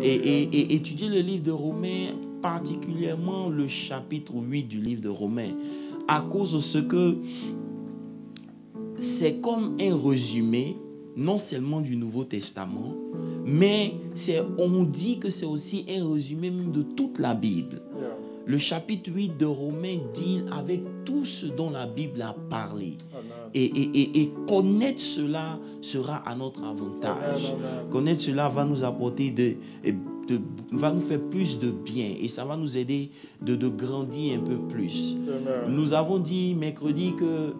et étudier le livre de Romains, particulièrement le chapitre 8 du livre de Romains, à cause de ce que c'est comme un résumé, non seulement du Nouveau Testament, mais on dit que c'est aussi un résumé même de toute la Bible. Le chapitre 8 de Romains dit avec tout ce dont la Bible a parlé. Et connaître cela sera à notre avantage. Connaître cela va nous apporter va nous faire plus de bien et ça va nous aider de grandir un peu plus. Nous avons dit mercredi que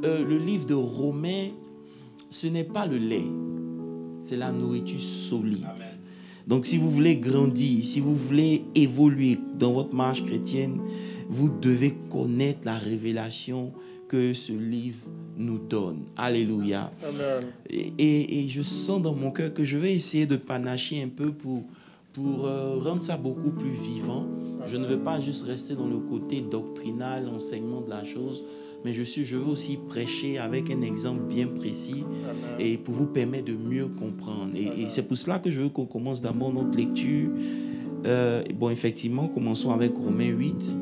le livre de Romains, ce n'est pas le lait, c'est la nourriture solide. Amen. Donc si vous voulez grandir, si vous voulez évoluer dans votre marche chrétienne, vous devez connaître la révélation que ce livre nous donne. Alléluia. Amen. Et je sens dans mon cœur que je vais essayer de panacher un peu pour rendre ça beaucoup plus vivant. Je ne veux pas juste rester dans le côté doctrinal, enseignement de la chose, mais je veux aussi prêcher avec un exemple bien précis. Amen. Et pour vous permettre de mieux comprendre. Et c'est pour cela que je veux qu'on commence d'abord notre lecture. Bon, effectivement, commençons avec Romains 8.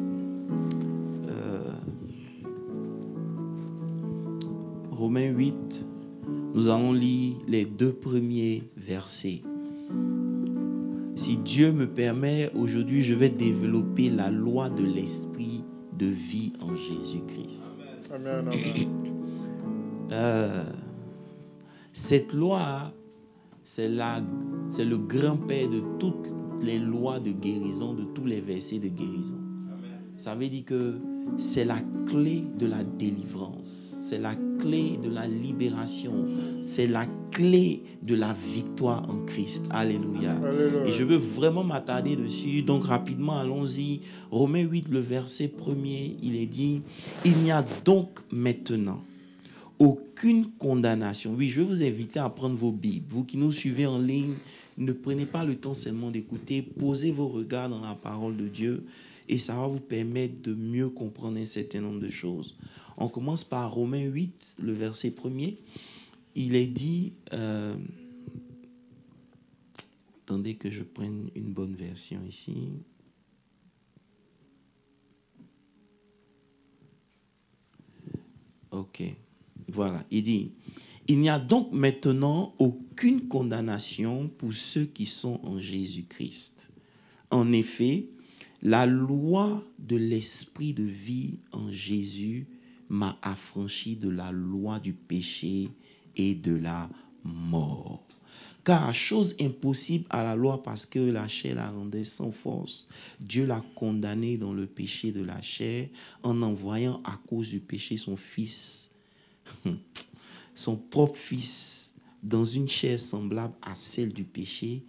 Romains 8, nous allons lire les 2 premiers versets. Si Dieu me permet, aujourd'hui, je vais développer la loi de l'esprit de vie en Jésus-Christ. Amen, amen. Cette loi, c'est le grand-père de toutes les lois de guérison, de tous les versets de guérison. Amen. Ça veut dire que c'est la clé de la délivrance. C'est la clé de la libération. C'est la clé de la victoire en Christ. Alléluia. Alléluia. Et je veux vraiment m'attarder dessus. Donc rapidement, allons-y. Romains 8, le verset 1er, il est dit « Il n'y a donc maintenant aucune condamnation. » Oui, je vais vous inviter à prendre vos Bibles. Vous qui nous suivez en ligne, ne prenez pas le temps seulement d'écouter. Posez vos regards dans la parole de Dieu et ça va vous permettre de mieux comprendre un certain nombre de choses. On commence par Romains 8, le verset 1er. Il est dit... attendez que je prenne une bonne version ici. Ok. Voilà. Il dit... Il n'y a donc maintenant aucune condamnation pour ceux qui sont en Jésus-Christ. En effet, la loi de l'esprit de vie en Jésus m'a affranchi de la loi du péché et de la mort. Car chose impossible à la loi parce que la chair la rendait sans force, Dieu l'a condamné dans le péché de la chair en envoyant à cause du péché son fils, son propre fils, dans une chair semblable à celle du péché,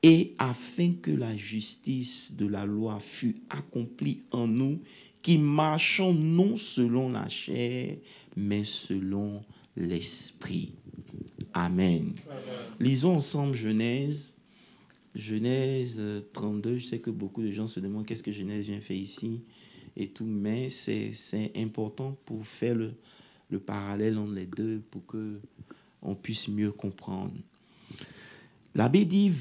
et afin que la justice de la loi fût accomplie en nous, qui marchons non selon la chair, mais selon l'esprit. Amen. Amen. Lisons ensemble Genèse 32. Je sais que beaucoup de gens se demandent qu'est-ce que Genèse vient faire ici et tout, mais c'est important pour faire le parallèle entre les deux pour qu'on puisse mieux comprendre. La Bible dit,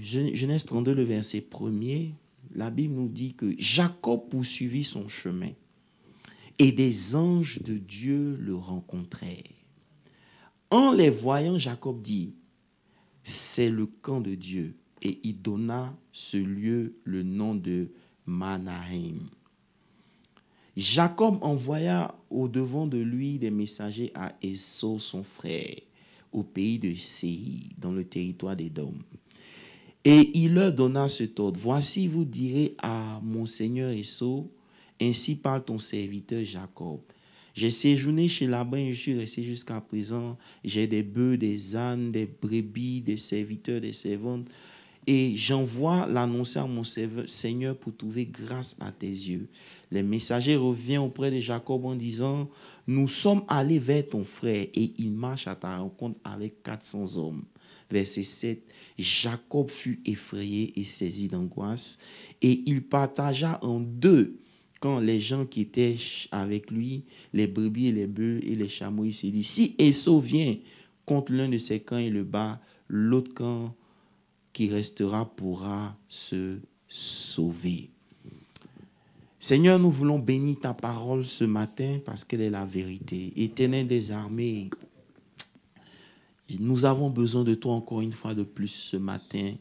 Genèse 32, le verset 1er, la Bible nous dit que Jacob poursuivit son chemin et des anges de Dieu le rencontrèrent. En les voyant, Jacob dit, c'est le camp de Dieu. Et il donna ce lieu le nom de Mahanaïm. Jacob envoya au-devant de lui des messagers à Esau, son frère, au pays de Séir, dans le territoire d'Édom. Et il leur donna cet ordre. Voici, vous direz à mon seigneur Esau, ainsi parle ton serviteur Jacob. J'ai séjourné chez Laban et je suis resté jusqu'à présent. J'ai des bœufs, des ânes, des brebis, des serviteurs, des servantes. Et j'envoie l'annoncer à mon Seigneur pour trouver grâce à tes yeux. Les messagers reviennent auprès de Jacob en disant, nous sommes allés vers ton frère et il marche à ta rencontre avec 400 hommes. Verset 7, Jacob fut effrayé et saisi d'angoisse et il partagea en deux. Quand les gens qui étaient avec lui, les brebis et les bœufs et les chameaux, il s'est dit, si Esau vient contre l'un de ses camps et le bat, l'autre camp qui restera pourra se sauver. Seigneur, nous voulons bénir ta parole ce matin parce qu'elle est la vérité. Éternel des armées, nous avons besoin de toi encore une fois de plus ce matin.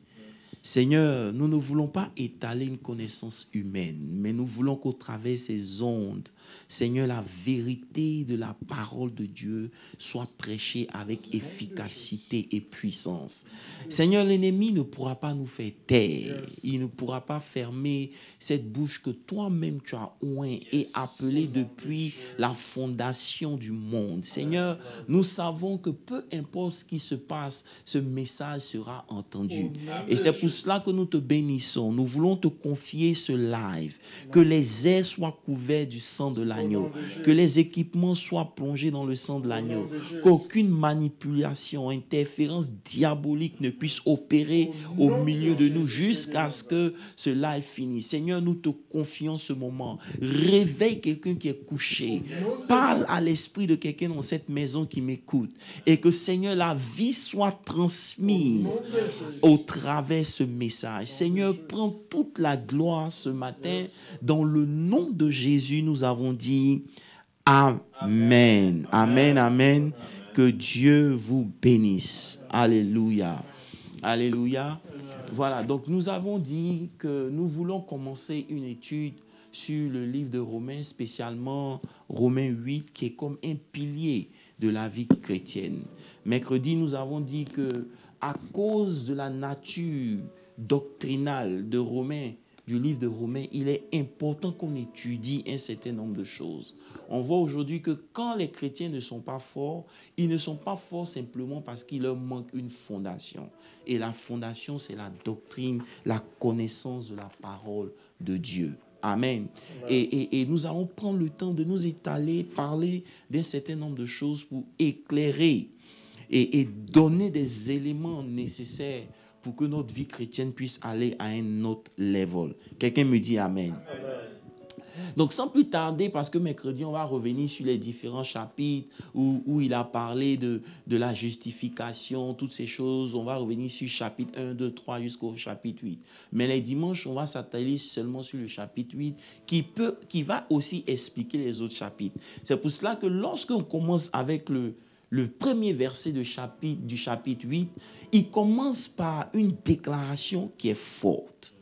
Seigneur, nous ne voulons pas étaler une connaissance humaine, mais nous voulons qu'au travers de ces ondes, Seigneur, la vérité de la parole de Dieu soit prêchée avec efficacité et puissance. Seigneur, l'ennemi ne pourra pas nous faire taire. Il ne pourra pas fermer cette bouche que toi-même tu as oint et appelée depuis la fondation du monde. Seigneur, nous savons que peu importe ce qui se passe, ce message sera entendu. Et c'est pour cela que nous te bénissons. Nous voulons te confier ce live. Que les airs soient couverts du sang de l'agneau. Que les équipements soient plongés dans le sang de l'agneau. Qu'aucune manipulation, interférence diabolique ne puisse opérer au milieu de nous jusqu'à ce que ce live finisse. Seigneur, nous te confions ce moment. Réveille quelqu'un qui est couché. Parle à l'esprit de quelqu'un dans cette maison qui m'écoute. Et que, Seigneur, la vie soit transmise au travers de ce message. Seigneur, prends toute la gloire ce matin. Dans le nom de Jésus, nous avons dit Amen. Amen, amen. Que Dieu vous bénisse. Alléluia. Alléluia. Voilà, donc nous avons dit que nous voulons commencer une étude sur le livre de Romains, spécialement Romains 8, qui est comme un pilier de la vie chrétienne. Mercredi, nous avons dit que à cause de la nature doctrinale de Romains, du livre de Romains, il est important qu'on étudie un certain nombre de choses. On voit aujourd'hui que quand les chrétiens ne sont pas forts, ils ne sont pas forts simplement parce qu'il leur manque une fondation. Et la fondation, c'est la doctrine, la connaissance de la parole de Dieu. Amen. Et nous allons prendre le temps de nous étaler, parler d'un certain nombre de choses pour éclairer et donner des éléments nécessaires pour que notre vie chrétienne puisse aller à un autre level. Quelqu'un me dit Amen. Amen. Donc, sans plus tarder, parce que mercredi, on va revenir sur les différents chapitres où il a parlé de la justification, toutes ces choses. On va revenir sur chapitre 1, 2, 3 jusqu'au chapitre 8. Mais les dimanches, on va s'atteler seulement sur le chapitre 8 qui va aussi expliquer les autres chapitres. C'est pour cela que lorsqu'on commence avec le premier verset du chapitre 8, il commence par une déclaration qui est forte.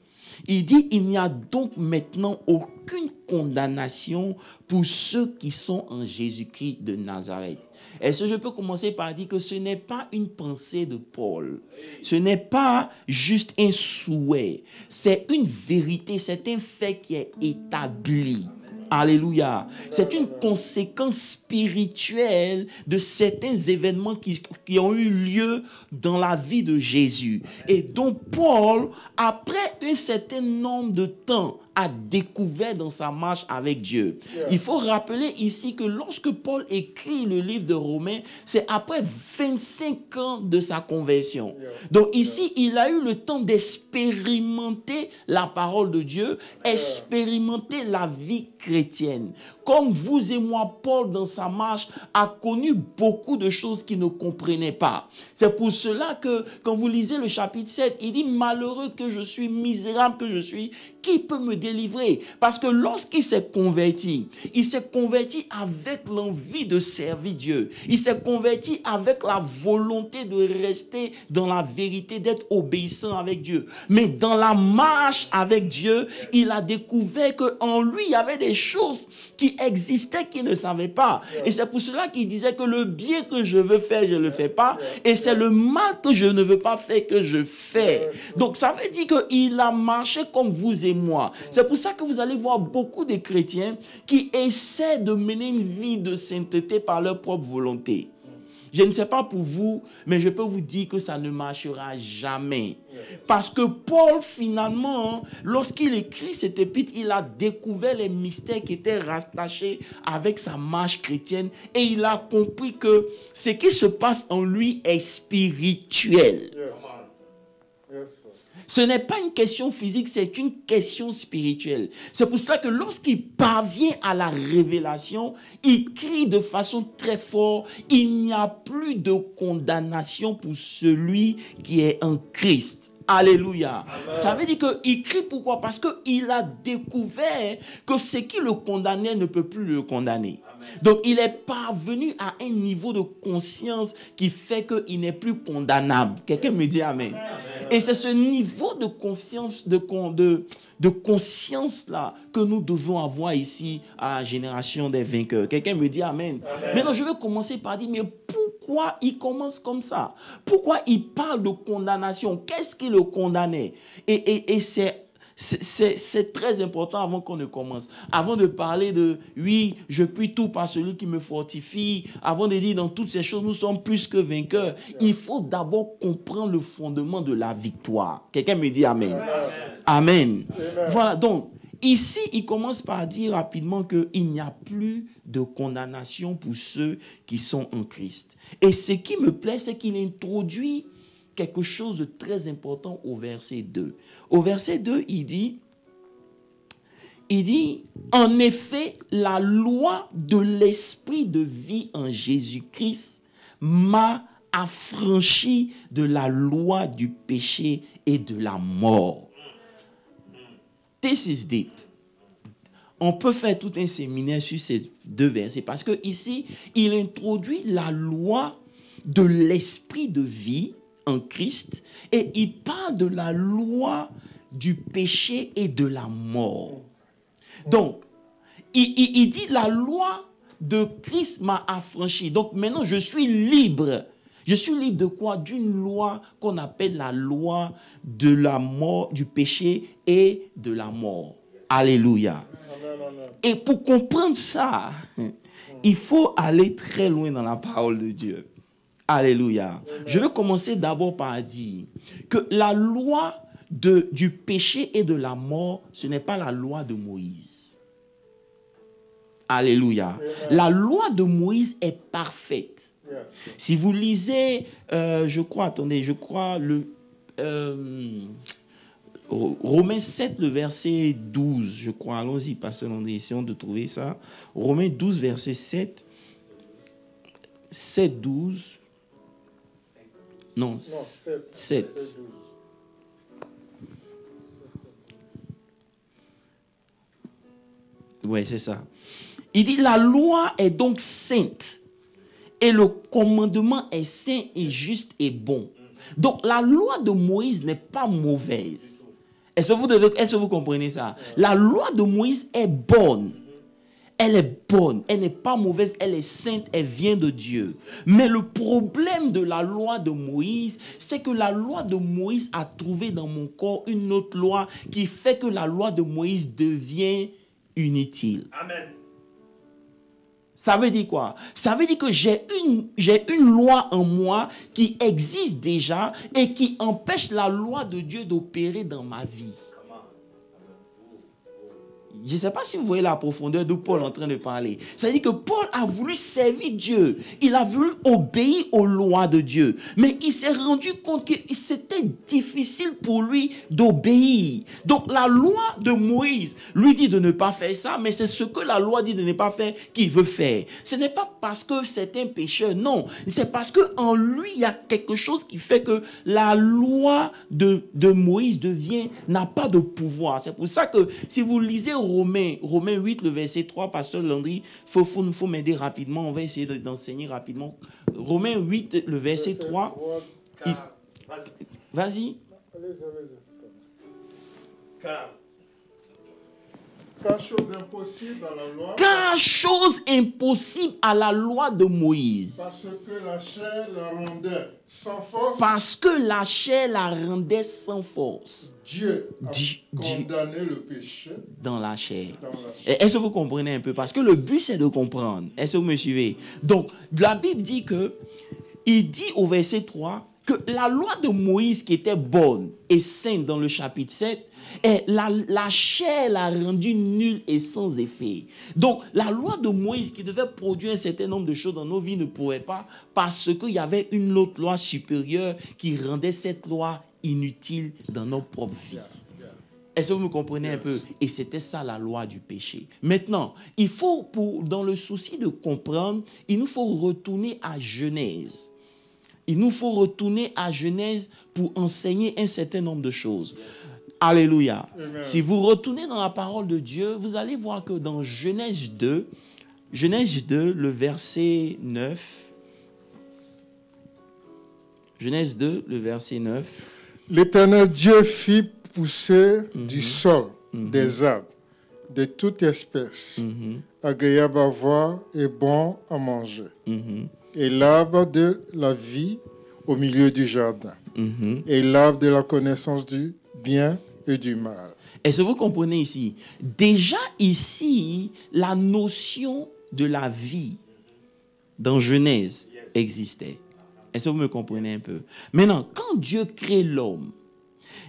Il dit, il n'y a donc maintenant aucune condamnation pour ceux qui sont en Jésus-Christ de Nazareth. Est-ce que je peux commencer par dire que ce n'est pas une pensée de Paul. Ce n'est pas juste un souhait. C'est une vérité, c'est un fait qui est établi. Alléluia. C'est une conséquence spirituelle de certains événements qui ont eu lieu dans la vie de Jésus. Et donc Paul, après un certain nombre de temps, a découvert dans sa marche avec Dieu. Il faut rappeler ici que lorsque Paul écrit le livre de Romains, c'est après 25 ans de sa conversion. Donc ici, il a eu le temps d'expérimenter la parole de Dieu, expérimenter la vie chrétienne. Comme vous et moi, Paul, dans sa marche, a connu beaucoup de choses qu'il ne comprenait pas. C'est pour cela que, quand vous lisez le chapitre 7, il dit « Malheureux que je suis, misérable que je suis, qui peut me délivrer ?» Parce que lorsqu'il s'est converti, il s'est converti avec l'envie de servir Dieu. Il s'est converti avec la volonté de rester dans la vérité, d'être obéissant avec Dieu. Mais dans la marche avec Dieu, il a découvert qu'en lui, il y avait des choses qui existaient qu'il ne savait pas. Et c'est pour cela qu'il disait que le bien que je veux faire, je ne le fais pas. Et c'est le mal que je ne veux pas faire que je fais. Donc ça veut dire qu'il a marché comme vous et moi. C'est pour ça que vous allez voir beaucoup de chrétiens qui essaient de mener une vie de sainteté par leur propre volonté. Je ne sais pas pour vous, mais je peux vous dire que ça ne marchera jamais. Parce que Paul, finalement, lorsqu'il écrit cet épître, il a découvert les mystères qui étaient rattachés avec sa marche chrétienne et il a compris que ce qui se passe en lui est spirituel. Ce n'est pas une question physique, c'est une question spirituelle. C'est pour cela que lorsqu'il parvient à la révélation, il crie de façon très forte, il n'y a plus de condamnation pour celui qui est en Christ. Alléluia. Amen. Ça veut dire qu'il crie pourquoi? Parce qu'il a découvert que ce qui le condamnait ne peut plus le condamner. Amen. Donc il est parvenu à un niveau de conscience qui fait qu'il n'est plus condamnable. Quelqu'un me dit amen. Amen. Et c'est ce niveau de confiance, de conscience là que nous devons avoir ici à la génération des vainqueurs. Quelqu'un me dit amen. Amen. Maintenant je vais commencer par dire, mais pourquoi il commence comme ça? Pourquoi il parle de condamnation? Qu'est-ce qui le condamnait? Et c'est très important avant qu'on ne commence. Avant de parler de « oui, je puis tout par celui qui me fortifie », avant de dire dans toutes ces choses, nous sommes plus que vainqueurs, il faut d'abord comprendre le fondement de la victoire. Quelqu'un me dit amen. Amen. Amen. Voilà, donc, ici, il commence par dire rapidement qu'il n'y a plus de condamnation pour ceux qui sont en Christ. Et ce qui me plaît, c'est qu'il introduit quelque chose de très important au verset 2. Au verset 2, il dit, en effet, la loi de l'esprit de vie en Jésus-Christ m'a affranchi de la loi du péché et de la mort. This is deep. On peut faire tout un séminaire sur ces deux versets parce que ici, il introduit la loi de l'esprit de vie en Christ et il parle de la loi du péché et de la mort. Donc, il dit la loi de Christ m'a affranchi. Donc maintenant, je suis libre. Je suis libre de quoi? D'une loi qu'on appelle la loi de la mort, du péché et de la mort. Alléluia. Et pour comprendre ça, il faut aller très loin dans la parole de Dieu. Alléluia. Je vais commencer d'abord par dire que la loi du péché et de la mort, ce n'est pas la loi de Moïse. Alléluia. La loi de Moïse est parfaite. Si vous lisez, je crois Romains 7, le verset 12, je crois. Allons-y, pasteur André, essayons de trouver ça. Romains 12, verset 7. 7, 12. Non, 7. Oui, c'est ça. Il dit, la loi est donc sainte et le commandement est saint et juste et bon. Donc, la loi de Moïse n'est pas mauvaise. Est-ce que vous comprenez ça? La loi de Moïse est bonne. Elle est bonne, elle n'est pas mauvaise, elle est sainte, elle vient de Dieu. Mais le problème de la loi de Moïse, c'est que la loi de Moïse a trouvé dans mon corps une autre loi qui fait que la loi de Moïse devient inutile. Amen. Ça veut dire quoi? Ça veut dire que j'ai une loi en moi qui existe déjà et qui empêche la loi de Dieu d'opérer dans ma vie. Je ne sais pas si vous voyez la profondeur d'où Paul est en train de parler. C'est-à-dire que Paul a voulu servir Dieu. Il a voulu obéir aux lois de Dieu. Mais il s'est rendu compte que c'était difficile pour lui d'obéir. Donc la loi de Moïse lui dit de ne pas faire ça, mais c'est ce que la loi dit de ne pas faire qu'il veut faire. Ce n'est pas parce que c'est un pécheur, non. C'est parce qu'en lui, il y a quelque chose qui fait que la loi de Moïse n'a pas de pouvoir. C'est pour ça que si vous lisez Romains 8, le verset 3, pasteur Landry, il faut m'aider rapidement, on va essayer d'enseigner rapidement. Romains 8, le verset 3. Vas-y. Car chose impossible à la loi. Car chose impossible à la loi de Moïse. Parce que la chair la rendait sans force. Parce que la chair la rendait sans force. Dieu a condamné le péché dans la chair. Est-ce que vous comprenez un peu? Parce que le but, c'est de comprendre. Est-ce que vous me suivez? Donc, la Bible dit que, il dit au verset 3, que la loi de Moïse qui était bonne et sainte dans le chapitre 7, et la chair l'a rendue nulle et sans effet. Donc, la loi de Moïse qui devait produire un certain nombre de choses dans nos vies ne pouvait pas parce qu'il y avait une autre loi supérieure qui rendait cette loi inutile dans nos propres vies. Est-ce que vous me comprenez un peu? Et c'était ça la loi du péché. Maintenant, il faut, dans le souci de comprendre, il nous faut retourner à Genèse. il nous faut retourner à Genèse pour enseigner un certain nombre de choses. Alléluia. Amen. Si vous retournez dans la parole de Dieu, vous allez voir que dans Genèse 2, le verset 9, Genèse 2, le verset 9. L'Éternel Dieu fit pousser du sol des arbres de toute espèce, agréables à voir et bons à manger, et l'arbre de la vie au milieu du jardin, et l'arbre de la connaissance du bien et du mal. Est-ce que vous comprenez ici? Déjà ici, la notion de la vie dans Genèse existait. Est-ce que vous me comprenez un peu? Maintenant, quand Dieu crée l'homme,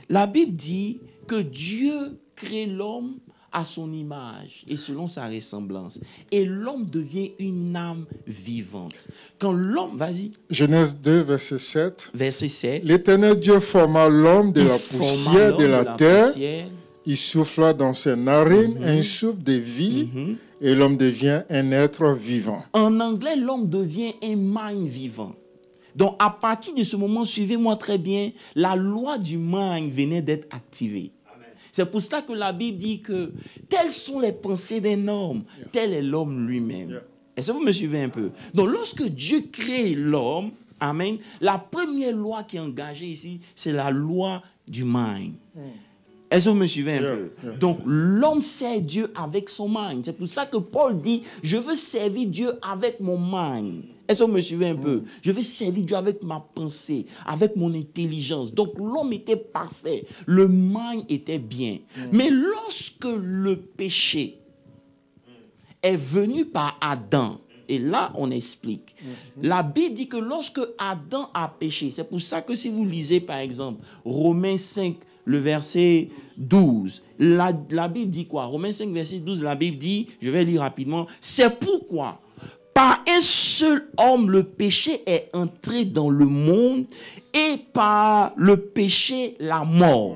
la Bible dit que Dieu crée l'homme à son image et selon sa ressemblance. Et l'homme devient une âme vivante. Quand l'homme, vas-y. Genèse 2, verset 7. Verset 7. L'Éternel Dieu forma l'homme de Il la forma poussière de l'homme la de terre. poussière. Il souffla dans ses narines un souffle de vie et l'homme devient un être vivant. En anglais, l'homme devient un mind vivant. Donc, à partir de ce moment, suivez-moi très bien, la loi du mind venait d'être activée. C'est pour cela que la Bible dit que telles sont les pensées d'un homme, tel est l'homme lui-même. Est-ce que vous me suivez un peu? Donc, lorsque Dieu crée l'homme, amen, la première loi qui est engagée ici, c'est la loi du mind. Est-ce que vous me suivez un peu? Donc, l'homme sert Dieu avec son mind. C'est pour ça que Paul dit, je veux servir Dieu avec mon mind. Est-ce que vous me suivez un peu? Je veux servir Dieu avec ma pensée, avec mon intelligence. Donc, l'homme était parfait. Le mind était bien. Mais lorsque le péché est venu par Adam, et là, on explique. La Bible dit que lorsque Adam a péché, c'est pour ça que si vous lisez, par exemple, Romains 5, le verset 12, la Bible dit quoi? Romains 5, verset 12, la Bible dit, je vais lire rapidement, c'est pourquoi, par un seul homme, le péché est entré dans le monde, et par le péché, la mort.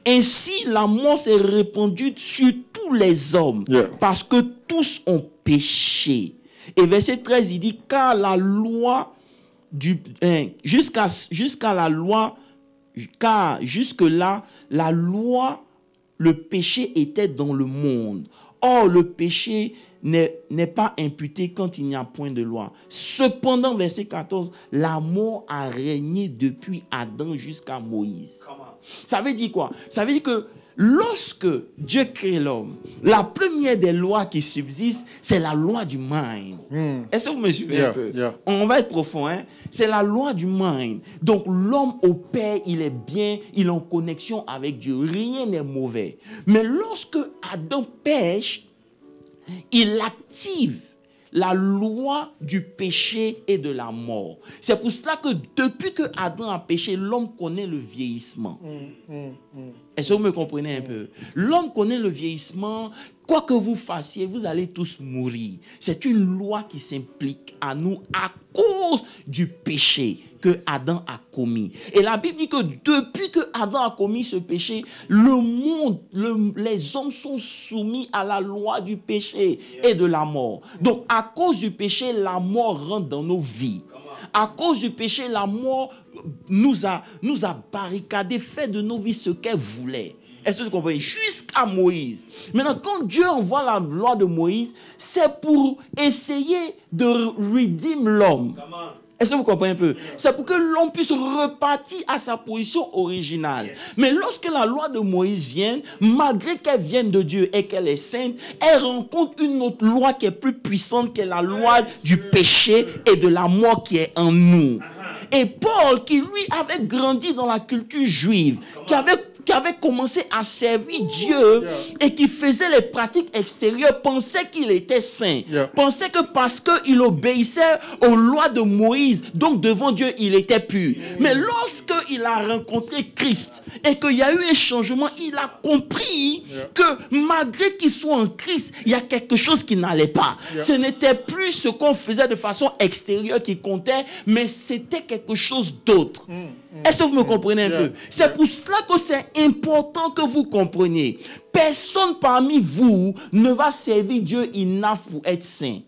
Ainsi, la mort s'est répandue sur tous les hommes, parce que tous ont péché. Et verset 13, il dit, car la loi jusqu'à la loi, car jusque-là, la loi, le péché était dans le monde. Or, le péché n'est pas imputé quand il n'y a point de loi. Cependant, verset 14, la mort a régné depuis Adam jusqu'à Moïse. Ça veut dire quoi? Ça veut dire que lorsque Dieu crée l'homme, la première des lois qui subsistent, c'est la loi du mind. Est-ce que vous me suivez un peu? On va être profond, hein? C'est la loi du mind. Donc l'homme opère, il est bien, il est en connexion avec Dieu. Rien n'est mauvais. Mais lorsque Adam pêche, il active la loi du péché et de la mort. C'est pour cela que depuis que Adam a péché, l'homme connaît le vieillissement. Est-ce que vous me comprenez un peu? L'homme connaît le vieillissement. Quoi que vous fassiez, vous allez tous mourir. C'est une loi qui s'implique à nous à cause du péché que Adam a commis. Et la Bible dit que depuis que Adam a commis ce péché, le monde, les hommes sont soumis à la loi du péché et de la mort. Donc, à cause du péché, la mort rentre dans nos vies. À cause du péché, la mort nous a barricadé, fait de nos vies ce qu'elle voulait. Est-ce que vous comprenez? Jusqu'à Moïse. Maintenant, quand Dieu envoie la loi de Moïse, c'est pour essayer de rédémer l'homme. Est-ce que vous comprenez un peu? C'est pour que l'homme puisse repartir à sa position originale. Mais lorsque la loi de Moïse vient, malgré qu'elle vienne de Dieu et qu'elle est sainte, elle rencontre une autre loi qui est plus puissante que la loi du péché et de la mort qui est en nous. Et Paul, qui lui avait grandi dans la culture juive, qui avait commencé à servir Dieu et qui faisait les pratiques extérieures, pensait qu'il était saint. Pensait que parce qu'il obéissait aux lois de Moïse, donc devant Dieu, il était pur. Mais lorsqu'il a rencontré Christ et qu'il y a eu un changement, il a compris que malgré qu'il soit en Christ, il y a quelque chose qui n'allait pas. Ce n'était plus ce qu'on faisait de façon extérieure qui comptait, mais c'était quelque chose d'autre. Est-ce que vous me comprenez un peu? C'est pour cela que c'est important que vous compreniez. Personne parmi vous ne va servir Dieu enough pour être saint.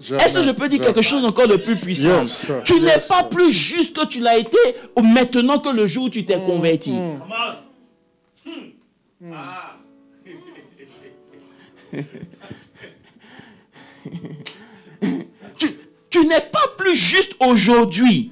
Est-ce que je peux dire quelque chose encore de plus puissant? Tu n'es pas plus juste que tu l'as été maintenant que le jour où tu t'es converti. Tu n'es pas plus juste aujourd'hui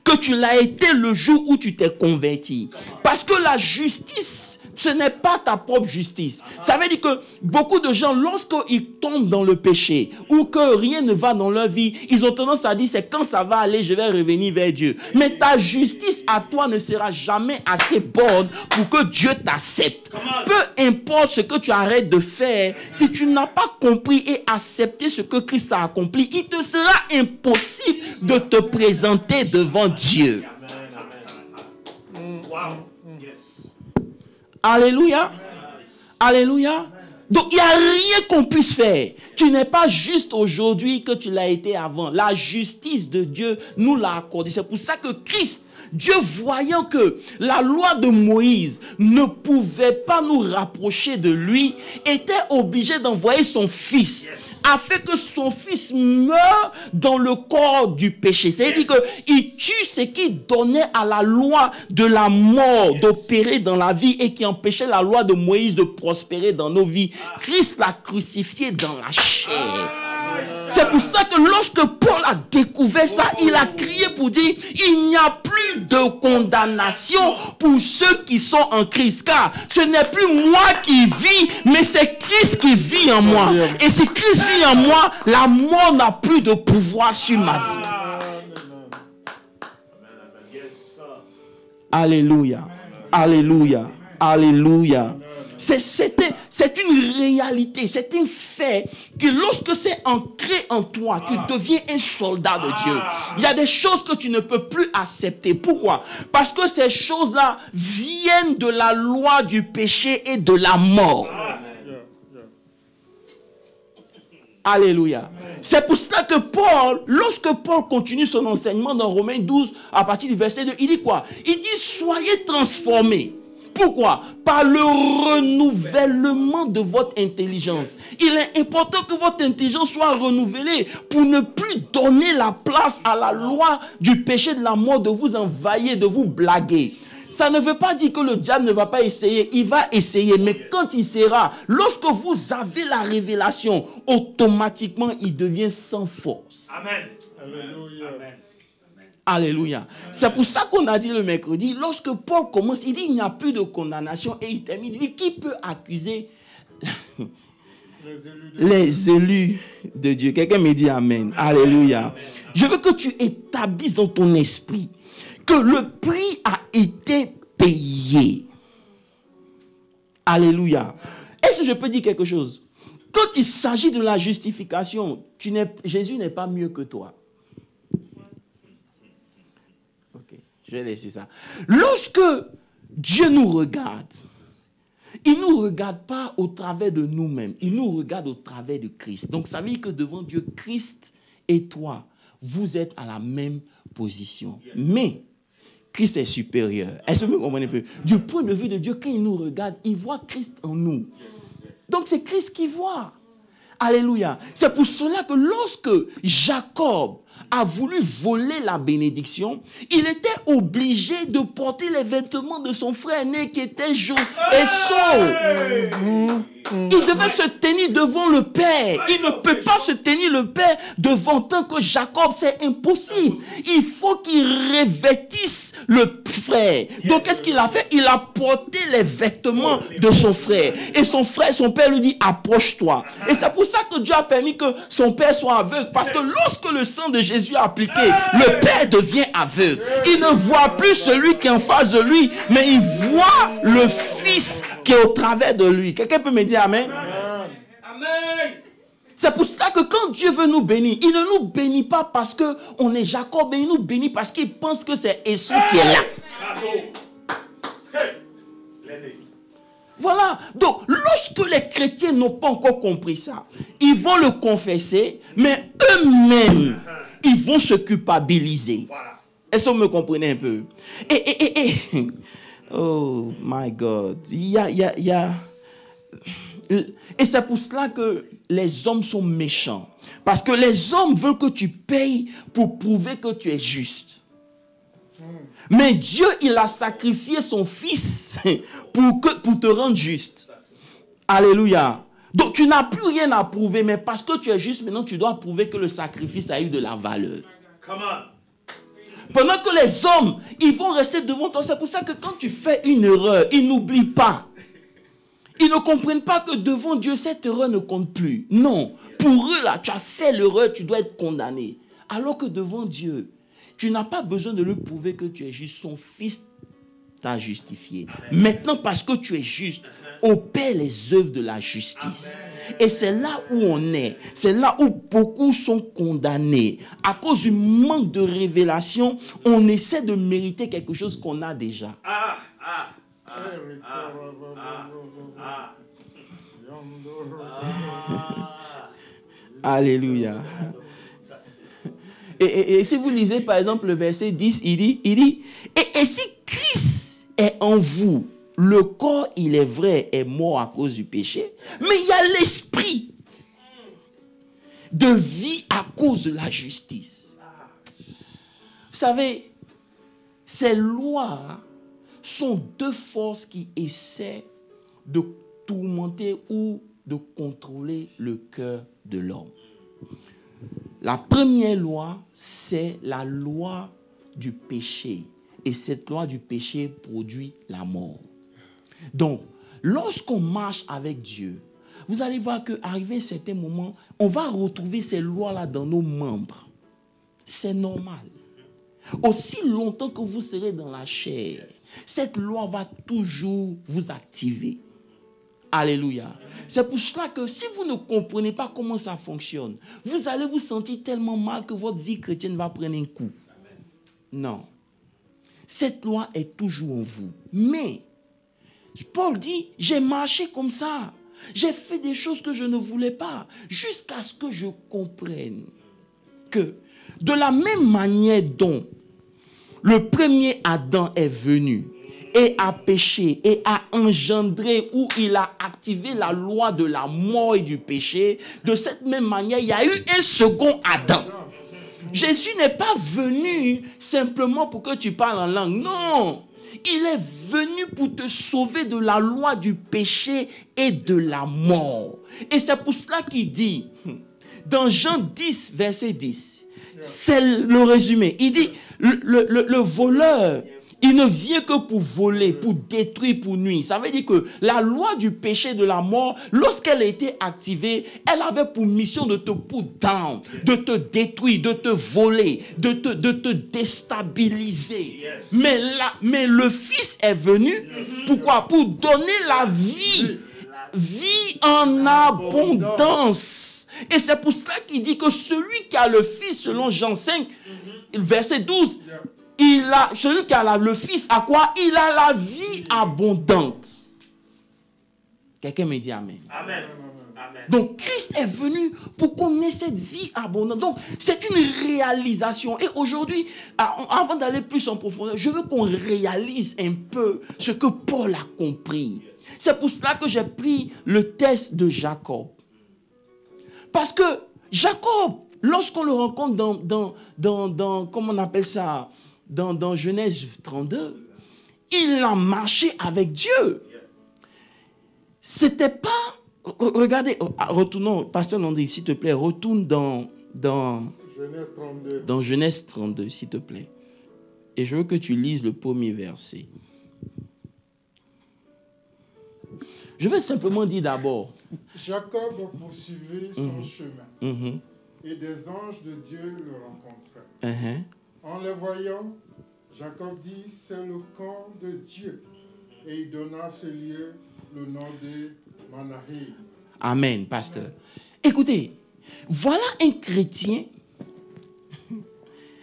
que tu l'as été le jour où tu t'es converti. Parce que la justice, ce n'est pas ta propre justice. Ça veut dire que beaucoup de gens, lorsqu'ils tombent dans le péché ou que rien ne va dans leur vie, ils ont tendance à dire, c'est quand ça va aller, je vais revenir vers Dieu. Mais ta justice à toi ne sera jamais assez bonne pour que Dieu t'accepte. Peu importe ce que tu arrêtes de faire, si tu n'as pas compris et accepté ce que Christ a accompli, il te sera impossible de te présenter devant Dieu. Alléluia. Alléluia. Donc, il n'y a rien qu'on puisse faire. Tu n'es pas juste aujourd'hui que tu l'as été avant. La justice de Dieu nous l'a accordé. C'est pour ça que Christ, Dieu voyant que la loi de Moïse ne pouvait pas nous rapprocher de lui, était obligé d'envoyer son fils, afin que son fils meure dans le corps du péché. C'est-à-dire qu'il tue ce qui donnait à la loi de la mort d'opérer dans la vie et qui empêchait la loi de Moïse de prospérer dans nos vies. Christ l'a crucifié dans la chair. C'est pour ça que lorsque Paul a découvert ça, il a crié pour dire, il n'y a plus de condamnation pour ceux qui sont en Christ. Car ce n'est plus moi qui vis, mais c'est Christ qui vit en moi. Et si Christ vit en moi, la mort n'a plus de pouvoir sur ma vie. Alléluia. Alléluia. Alléluia. C'est une réalité, c'est un fait que lorsque c'est ancré en toi, tu deviens un soldat de Dieu. Il y a des choses que tu ne peux plus accepter. Pourquoi? Parce que ces choses-là viennent de la loi du péché et de la mort. Alléluia. C'est pour cela que Paul, lorsque Paul continue son enseignement dans Romains 12, à partir du verset 2, il dit quoi? Il dit, soyez transformés. Pourquoi? Par le renouvellement de votre intelligence. Il est important que votre intelligence soit renouvelée pour ne plus donner la place à la loi du péché de la mort de vous envahir, de vous blaguer. Ça ne veut pas dire que le diable ne va pas essayer. Il va essayer, mais quand il essaiera, lorsque vous avez la révélation, automatiquement, il devient sans force. Amen. Alléluia. Amen. Alléluia. C'est pour ça qu'on a dit le mercredi, lorsque Paul commence, il dit il n'y a plus de condamnation et il termine, il dit qui peut accuser les élus de Dieu? Quelqu'un me dit amen. Alléluia. Je veux que tu établisses dans ton esprit que le prix a été payé. Alléluia. Est-ce que je peux dire quelque chose? Quand il s'agit de la justification, Jésus n'est pas mieux que toi. Je vais laisser ça. Lorsque Dieu nous regarde, il ne nous regarde pas au travers de nous-mêmes. Il nous regarde au travers de Christ. Donc ça veut dire que devant Dieu, Christ et toi, vous êtes à la même position. Yes. Mais Christ est supérieur. Est-ce que vous comprenez un peu? Du point de vue de Dieu, quand il nous regarde, il voit Christ en nous. Yes. Donc c'est Christ qui voit. Alléluia. C'est pour cela que lorsque Jacob a voulu voler la bénédiction, il était obligé de porter les vêtements de son frère aîné qui était jaune et Saul. Il devait se tenir devant le Père. Il ne peut pas se tenir le Père devant tant que Jacob, c'est impossible. Il faut qu'il revêtisse le frère. Donc qu'est-ce qu'il a fait? Il a porté les vêtements de son frère. Et son père lui dit, approche-toi. Et c'est pour ça que Dieu a permis que son père soit aveugle. Parce que lorsque le sang de Jésus est appliqué, le père devient aveugle. Il ne voit plus celui qui est en face de lui, mais il voit le fils qui est au travers de lui. Quelqu'un peut me dire amen? Amen. C'est pour cela que quand Dieu veut nous bénir, il ne nous bénit pas parce qu'on est Jacob, mais il nous bénit parce qu'il pense que c'est Esau qui est là. Voilà. Donc, lorsque les chrétiens n'ont pas encore compris ça, ils vont le confesser, mais eux-mêmes, ils vont se culpabiliser. Est-ce que vous me comprenez un peu? Et oh my God, il y a Et c'est pour cela que les hommes sont méchants. Parce que les hommes veulent que tu payes pour prouver que tu es juste. Mais Dieu, il a sacrifié son fils pour te rendre juste. Alléluia. Donc tu n'as plus rien à prouver, mais parce que tu es juste, maintenant tu dois prouver que le sacrifice a eu de la valeur. Pendant que les hommes, ils vont rester devant toi. C'est pour ça que quand tu fais une erreur, ils n'oublient pas. Ils ne comprennent pas que devant Dieu, cette erreur ne compte plus. Non. Pour eux, là, tu as fait l'erreur, tu dois être condamné. Alors que devant Dieu, tu n'as pas besoin de lui prouver que tu es juste. Son fils t'a justifié. Maintenant, parce que tu es juste, opère les œuvres de la justice. Et c'est là où on est. C'est là où beaucoup sont condamnés. À cause du manque de révélation, on essaie de mériter quelque chose qu'on a déjà. Alléluia. Et si vous lisez par exemple le verset 10, il dit et si Christ est en vous, le corps, il est vrai, est mort à cause du péché, mais il y a l'esprit de vie à cause de la justice. Vous savez, ces lois sont deux forces qui essaient de tourmenter ou de contrôler le cœur de l'homme. La première loi, c'est la loi du péché. Et cette loi du péché produit la mort. Donc, lorsqu'on marche avec Dieu, vous allez voir qu'arrivé un certain moment, on va retrouver ces lois-là dans nos membres. C'est normal. Aussi longtemps que vous serez dans la chair, cette loi va toujours vous activer. Alléluia. C'est pour cela que si vous ne comprenez pas comment ça fonctionne, vous allez vous sentir tellement mal que votre vie chrétienne va prendre un coup. Non. Cette loi est toujours en vous. Mais, Paul dit, j'ai marché comme ça. J'ai fait des choses que je ne voulais pas. Jusqu'à ce que je comprenne que de la même manière dont le premier Adam est venu et a péché et a engendré ou il a activé la loi de la mort et du péché, de cette même manière, il y a eu un second Adam. Jésus n'est pas venu simplement pour que tu parles en langue. Non, il est venu pour te sauver de la loi du péché et de la mort. Et c'est pour cela qu'il dit, dans Jean 10, verset 10, c'est le résumé. Il dit, le voleur, il ne vient que pour voler, pour détruire, pour nuire. Ça veut dire que la loi du péché et de la mort, lorsqu'elle a été activée, elle avait pour mission de te put down, de te détruire, de te voler, de te déstabiliser. Mais le Fils est venu, pourquoi? Pour donner la vie, vie en abondance. Et c'est pour cela qu'il dit que celui qui a le Fils, selon Jean 5, verset 12, celui qui a le Fils, à quoi? Il a la vie abondante. Quelqu'un me dit amen. Amen. Donc Christ est venu pour qu'on ait cette vie abondante. Donc c'est une réalisation. Et aujourd'hui, avant d'aller plus en profondeur, je veux qu'on réalise un peu ce que Paul a compris. C'est pour cela que j'ai pris le texte de Jacob. Parce que Jacob, lorsqu'on le rencontre dans comment on appelle ça, dans Genèse 32, il a marché avec Dieu. C'était pas... Regardez, retournons, pasteur Landry, s'il te plaît, retourne dans Genèse 32. Dans Genèse 32, s'il te plaît. Et je veux que tu lises le premier verset. Je veux simplement dire d'abord... Jacob poursuivit son chemin, et des anges de Dieu le rencontrèrent. En les voyant, Jacob dit, c'est le camp de Dieu. Et il donna à ce lieu le nom de Manaïm. Amen, pasteur. Écoutez, voilà un chrétien.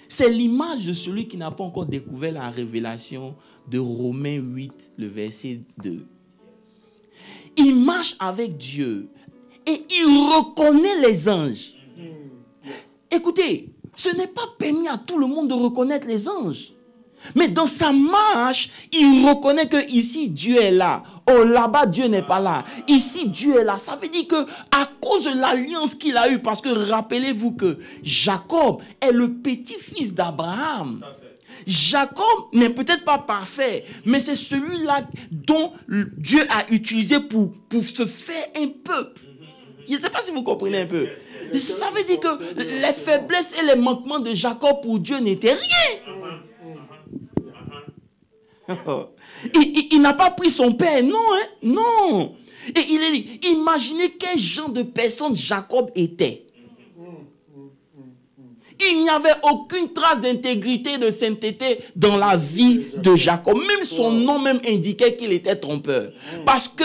C'est l'image de celui qui n'a pas encore découvert la révélation de Romains 8, le verset 2. Il marche avec Dieu et il reconnaît les anges. Écoutez, ce n'est pas permis à tout le monde de reconnaître les anges. Mais dans sa marche, il reconnaît que ici Dieu est là. Oh, là-bas, Dieu n'est pas là. Ici, Dieu est là. Ça veut dire que à cause de l'alliance qu'il a eue, parce que rappelez-vous que Jacob est le petit-fils d'Abraham. Jacob n'est peut-être pas parfait, mais c'est celui-là dont Dieu a utilisé pour se faire un peuple. Je ne sais pas si vous comprenez un peu. Ça veut dire que les faiblesses et les manquements de Jacob pour Dieu n'étaient rien. Il n'a pas pris son père, non, hein? Non. Et imaginez quel genre de personne Jacob était. Il n'y avait aucune trace d'intégrité, de sainteté dans la vie de Jacob. Même son nom même indiquait qu'il était trompeur. Parce que...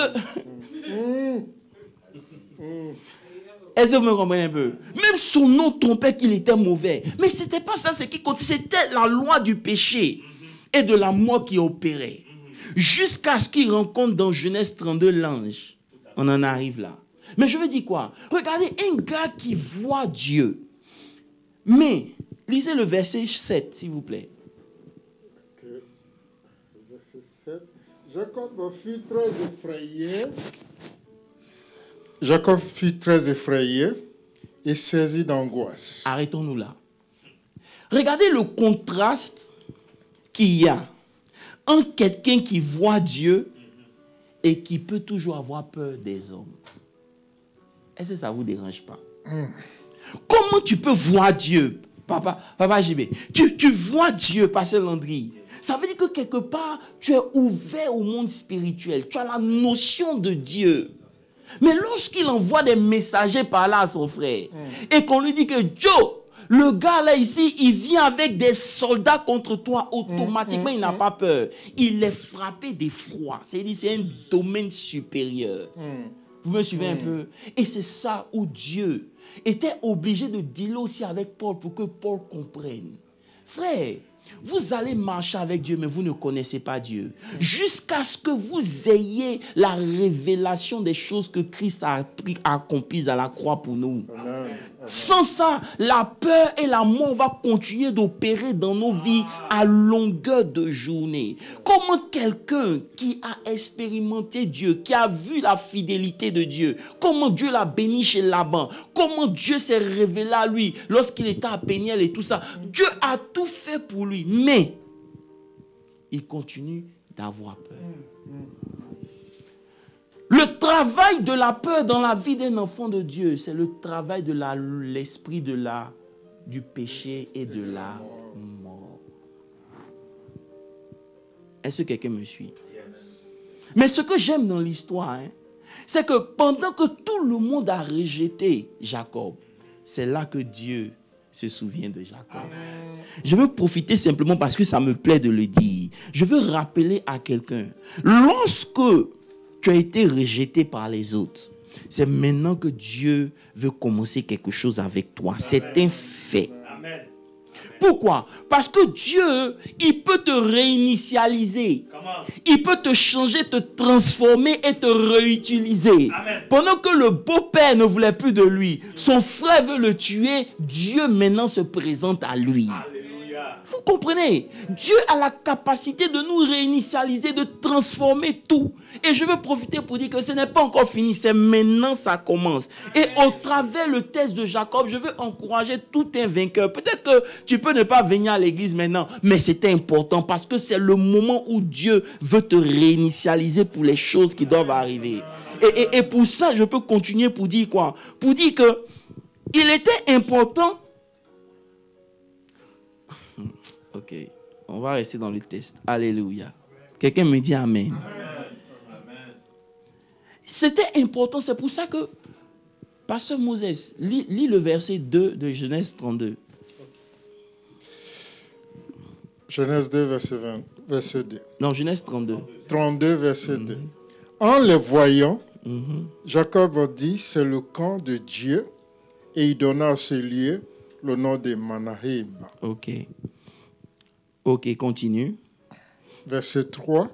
Est-ce que vous me comprenez un peu? Même son nom trompait qu'il était mauvais. Mais ce n'était pas ça ce qui compte. C'était la loi du péché et de la mort qui opérait. Jusqu'à ce qu'il rencontre dans Genèse 32 l'ange. On en arrive là. Mais je veux dire quoi? Regardez, un gars qui voit Dieu. Mais, lisez le verset 7, s'il vous plaît. Okay. Verset 7. Jacob fut très effrayé. Jacob fut très effrayé et saisi d'angoisse. Arrêtons-nous là. Regardez le contraste qu'il y a entre quelqu'un qui voit Dieu et qui peut toujours avoir peur des hommes. Est-ce que ça ne vous dérange pas? Comment tu peux voir Dieu, Papa JB? Tu vois Dieu, Pasteur Landry. Ça veut dire que quelque part, tu es ouvert au monde spirituel. Tu as la notion de Dieu. Mais lorsqu'il envoie des messagers par là à son frère, et qu'on lui dit que Joe, le gars là ici, il vient avec des soldats contre toi, automatiquement il n'a pas peur. Il est frappé d'effroi. C'est-à-dire c'est un domaine supérieur. Vous me suivez un peu? Et c'est ça où Dieu était obligé de dealer aussi avec Paul pour que Paul comprenne. Frère, vous allez marcher avec Dieu, mais vous ne connaissez pas Dieu. Jusqu'à ce que vous ayez la révélation des choses que Christ a accomplies à la croix pour nous. Amen. Sans ça, la peur et la mort vont continuer d'opérer dans nos vies à longueur de journée. Comment quelqu'un qui a expérimenté Dieu, qui a vu la fidélité de Dieu, comment Dieu l'a béni chez Laban, comment Dieu s'est révélé à lui lorsqu'il était à Péniel et tout ça. Dieu a tout fait pour lui, mais il continue d'avoir peur. Le travail de la peur dans la vie d'un enfant de Dieu, c'est le travail de l'esprit du péché et de la mort. Est-ce que quelqu'un me suit? Mais ce que j'aime dans l'histoire, c'est que pendant que tout le monde a rejeté Jacob, c'est là que Dieu se souvient de Jacob. Amen. Je veux profiter simplement parce que ça me plaît de le dire. Je veux rappeler à quelqu'un, lorsque tu as été rejeté par les autres, c'est maintenant que Dieu veut commencer quelque chose avec toi. Amen. C'est un fait. Amen. Pourquoi? Parce que Dieu, il peut te réinitialiser. Il peut te changer, te transformer et te réutiliser. Amen. Pendant que le beau-père ne voulait plus de lui, son frère veut le tuer, Dieu maintenant se présente à lui. Alléluia. Vous comprenez? Dieu a la capacité de nous réinitialiser, de transformer tout. Et je veux profiter pour dire que ce n'est pas encore fini, c'est maintenant ça commence. Et au travers le test de Jacob, je veux encourager tout un vainqueur. Peut-être que tu peux ne pas venir à l'église maintenant, mais c'est important parce que c'est le moment où Dieu veut te réinitialiser pour les choses qui doivent arriver. Et pour ça, je peux continuer pour dire quoi? Pour dire que il était important. Ok, on va rester dans le test. Alléluia. Quelqu'un me dit Amen. C'était important, c'est pour ça que Pasteur Moses, lis le verset 2 de Genèse 32. Genèse 2, verset 2. Non, Genèse 32. 32, verset 2. En les voyant, Jacob dit, c'est le camp de Dieu, et il donna à ce lieu le nom de Manaïm. Ok, continue. Verset 3.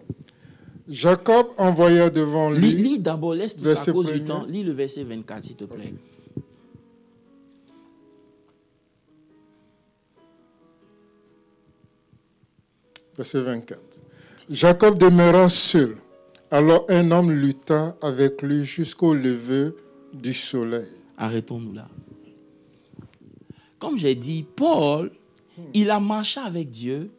Jacob envoya devant lui... Lis d'abord, laisse tout ça à cause du temps. Lis le verset 24, s'il te plaît. Okay. Verset 24. Jacob demeura seul. Alors un homme lutta avec lui jusqu'au lever du soleil. Arrêtons-nous là. Comme j'ai dit, Paul, il a marché avec Dieu,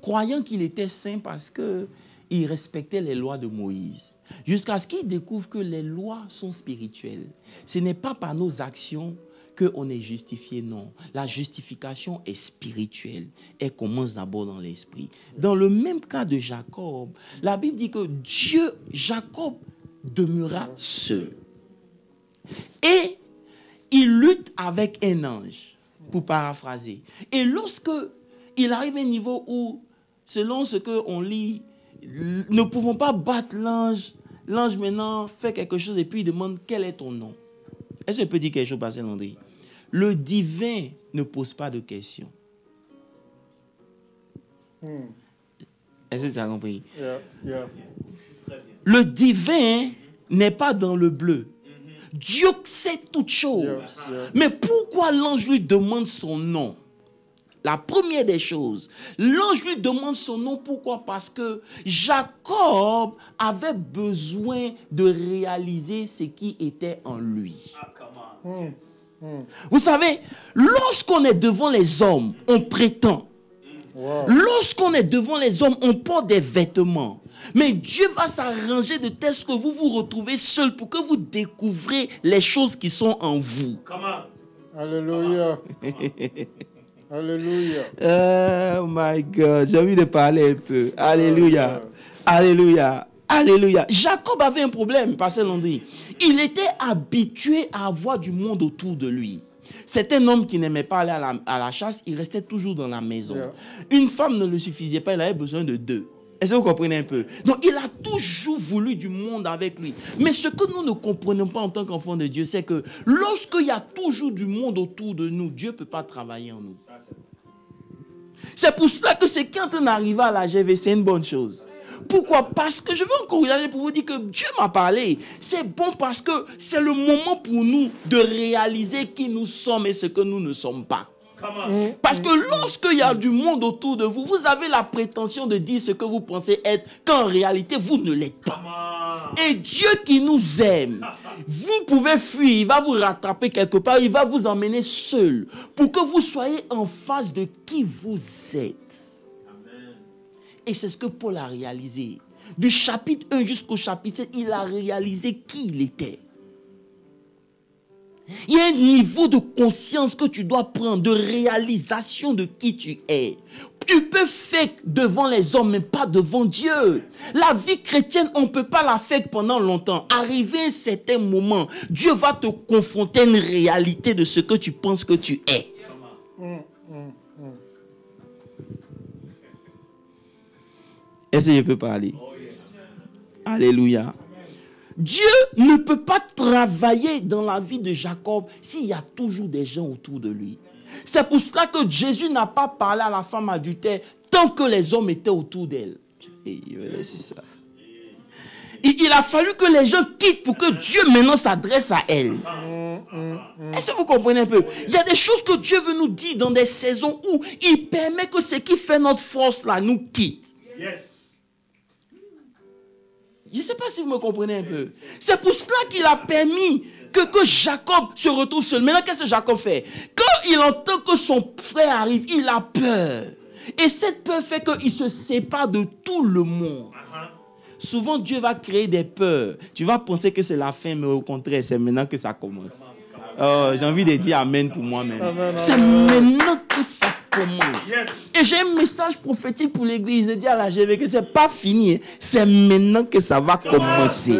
croyant qu'il était saint parce qu'il respectait les lois de Moïse. Jusqu'à ce qu'il découvre que les lois sont spirituelles. Ce n'est pas par nos actions qu'on est justifié, non. La justification est spirituelle. Elle commence d'abord dans l'esprit. Dans le même cas de Jacob, la Bible dit que Jacob demeura seul. Et il lutte avec un ange, pour paraphraser. Et lorsque il arrive à un niveau où, selon ce qu'on lit, ne pouvons pas battre l'ange, l'ange maintenant fait quelque chose et puis il demande quel est ton nom. Est-ce que je peux dire quelque chose, Pasteur Landry? Le divin ne pose pas de questions. Est-ce que tu as compris? Le divin n'est pas dans le bleu. Dieu sait toutes choses. Mais pourquoi l'ange lui demande son nom? La première des choses, l'ange lui demande son nom. Pourquoi? Parce que Jacob avait besoin de réaliser ce qui était en lui. Vous savez, lorsqu'on est devant les hommes, on prétend. Lorsqu'on est devant les hommes, on porte des vêtements. Mais Dieu va s'arranger de telle sorte que vous vous retrouvez seul pour que vous découvrez les choses qui sont en vous. Alléluia. Alléluia. Oh my God, j'ai envie de parler un peu. Alléluia. Alléluia. Alléluia. Jacob avait un problème, Pasteur Landry. Il était habitué à avoir du monde autour de lui. C'est un homme qui n'aimait pas aller à la chasse, il restait toujours dans la maison. Une femme ne le suffisait pas, il avait besoin de deux. Est-ce que vous comprenez un peu? Donc, il a toujours voulu du monde avec lui. Mais ce que nous ne comprenons pas en tant qu'enfants de Dieu, c'est que lorsqu'il y a toujours du monde autour de nous, Dieu ne peut pas travailler en nous. C'est pour cela que c'est quand on arrive à la GV, c'est une bonne chose. Pourquoi? Parce que je veux encore regarder pour vous dire que Dieu m'a parlé. C'est bon parce que c'est le moment pour nous de réaliser qui nous sommes et ce que nous ne sommes pas. Parce que lorsqu'il y a du monde autour de vous, vous avez la prétention de dire ce que vous pensez être, qu'en réalité, vous ne l'êtes pas. Et Dieu qui nous aime, vous pouvez fuir, il va vous rattraper quelque part, il va vous emmener seul pour que vous soyez en face de qui vous êtes. Et c'est ce que Paul a réalisé. Du chapitre 1 jusqu'au chapitre 7, il a réalisé qui il était. Il y a un niveau de conscience que tu dois prendre, de réalisation de qui tu es. Tu peux faire devant les hommes, mais pas devant Dieu. La vie chrétienne, on ne peut pas la faire pendant longtemps. Arrivé à un certain moment, Dieu va te confronter à une réalité de ce que tu penses que tu es. Est-ce que je peux parler? Alléluia. Dieu ne peut pas travailler dans la vie de Jacob s'il y a toujours des gens autour de lui. C'est pour cela que Jésus n'a pas parlé à la femme adultère tant que les hommes étaient autour d'elle. Il a fallu que les gens quittent pour que Dieu maintenant s'adresse à elle. Est-ce que vous comprenez un peu? Il y a des choses que Dieu veut nous dire dans des saisons où il permet que ce qui fait notre force là nous quitte. Je ne sais pas si vous me comprenez un peu. C'est pour cela qu'il a permis que Jacob se retrouve seul. Maintenant, qu'est-ce que Jacob fait? Quand il entend que son frère arrive, il a peur. Et cette peur fait qu'il se sépare de tout le monde. Souvent, Dieu va créer des peurs. Tu vas penser que c'est la fin, mais au contraire, c'est maintenant que ça commence. Oh, j'ai envie de dire amen pour moi-même. C'est maintenant que ça commence. Et j'ai un message prophétique pour l'église. Je dis à la GV que c'est pas fini. C'est maintenant que ça va commencer.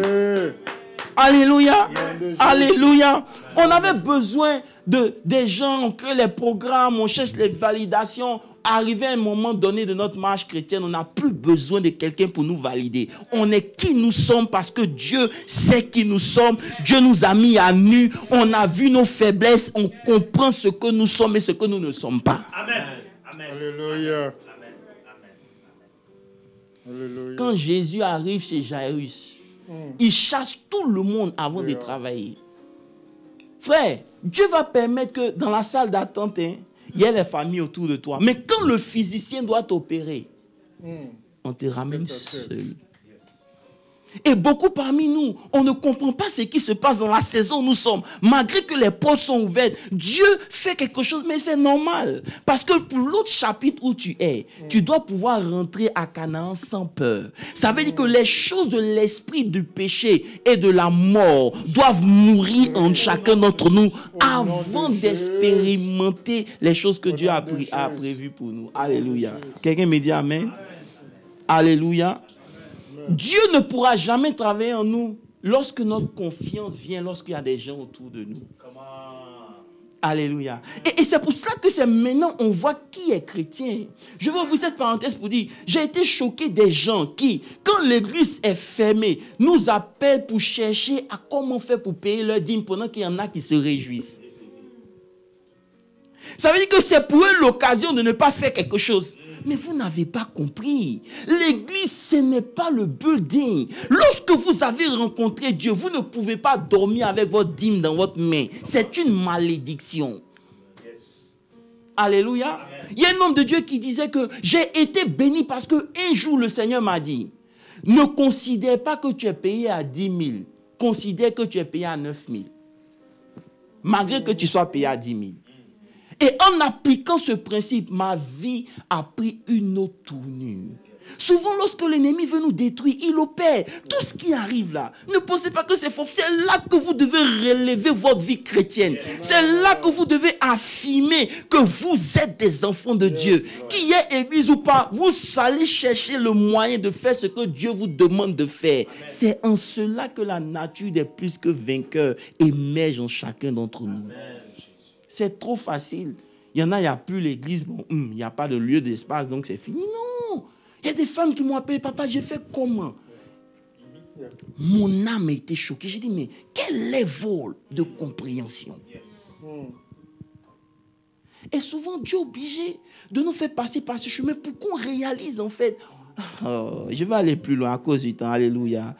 Alléluia. Alléluia. On avait besoin des gens, on crée les programmes, on cherche les validations. Arrivé à un moment donné de notre marche chrétienne, on n'a plus besoin de quelqu'un pour nous valider. On est qui nous sommes parce que Dieu sait qui nous sommes. Dieu nous a mis à nu. On a vu nos faiblesses. On comprend ce que nous sommes et ce que nous ne sommes pas. Amen. Amen. Alléluia. Alléluia. Quand Jésus arrive chez Jairus, il chasse tout le monde avant de travailler. Frère, Dieu va permettre que dans la salle d'attente, il y a les familles autour de toi. Mais quand le physicien doit t'opérer, On te ramène seul. Et beaucoup parmi nous, on ne comprend pas ce qui se passe dans la saison où nous sommes. Malgré que les portes sont ouvertes, Dieu fait quelque chose, mais c'est normal. Parce que pour l'autre chapitre où tu es, tu dois pouvoir rentrer à Canaan sans peur. Ça veut dire que les choses de l'esprit du péché et de la mort doivent mourir en chacun d'entre nous avant d'expérimenter les choses que Dieu a prévues pour nous. Alléluia. Quelqu'un me dit Amen? Alléluia. Dieu ne pourra jamais travailler en nous lorsque notre confiance vient, lorsqu'il y a des gens autour de nous. Alléluia. Et c'est pour cela que c'est maintenant on voit qui est chrétien. Je vais ouvrir cette parenthèse pour dire, j'ai été choqué des gens qui, quand l'église est fermée, nous appellent pour chercher à comment faire pour payer leur dîme pendant qu'il y en a qui se réjouissent. Ça veut dire que c'est pour eux l'occasion de ne pas faire quelque chose. Mais vous n'avez pas compris. L'église, ce n'est pas le building. Lorsque vous avez rencontré Dieu, vous ne pouvez pas dormir avec votre dîme dans votre main. C'est une malédiction. Yes. Alléluia. Amen. Il y a un homme de Dieu qui disait que j'ai été béni parce qu'un jour le Seigneur m'a dit, ne considère pas que tu es payé à 10 000. Considère que tu es payé à 9 000. Malgré que tu sois payé à 10 000. Et en appliquant ce principe, ma vie a pris une autre tournure. Souvent, lorsque l'ennemi veut nous détruire, il opère. Tout ce qui arrive là, ne pensez pas que c'est faux. C'est là que vous devez relever votre vie chrétienne. C'est là que vous devez affirmer que vous êtes des enfants de Dieu. Qu'il y ait église ou pas, vous allez chercher le moyen de faire ce que Dieu vous demande de faire. C'est en cela que la nature des plus que vainqueurs émerge en chacun d'entre nous. C'est trop facile. Il y en a, il n'y a plus l'église. Bon, il n'y a pas de lieu d'espace, donc c'est fini. Non. Il y a des femmes qui m'ont appelé, papa, j'ai fait comment? Mon âme a été choquée. J'ai dit, mais quel level de compréhension? Et souvent, Dieu est obligé de nous faire passer par ce chemin pour qu'on réalise en fait. Oh, je vais aller plus loin à cause du temps. Alléluia.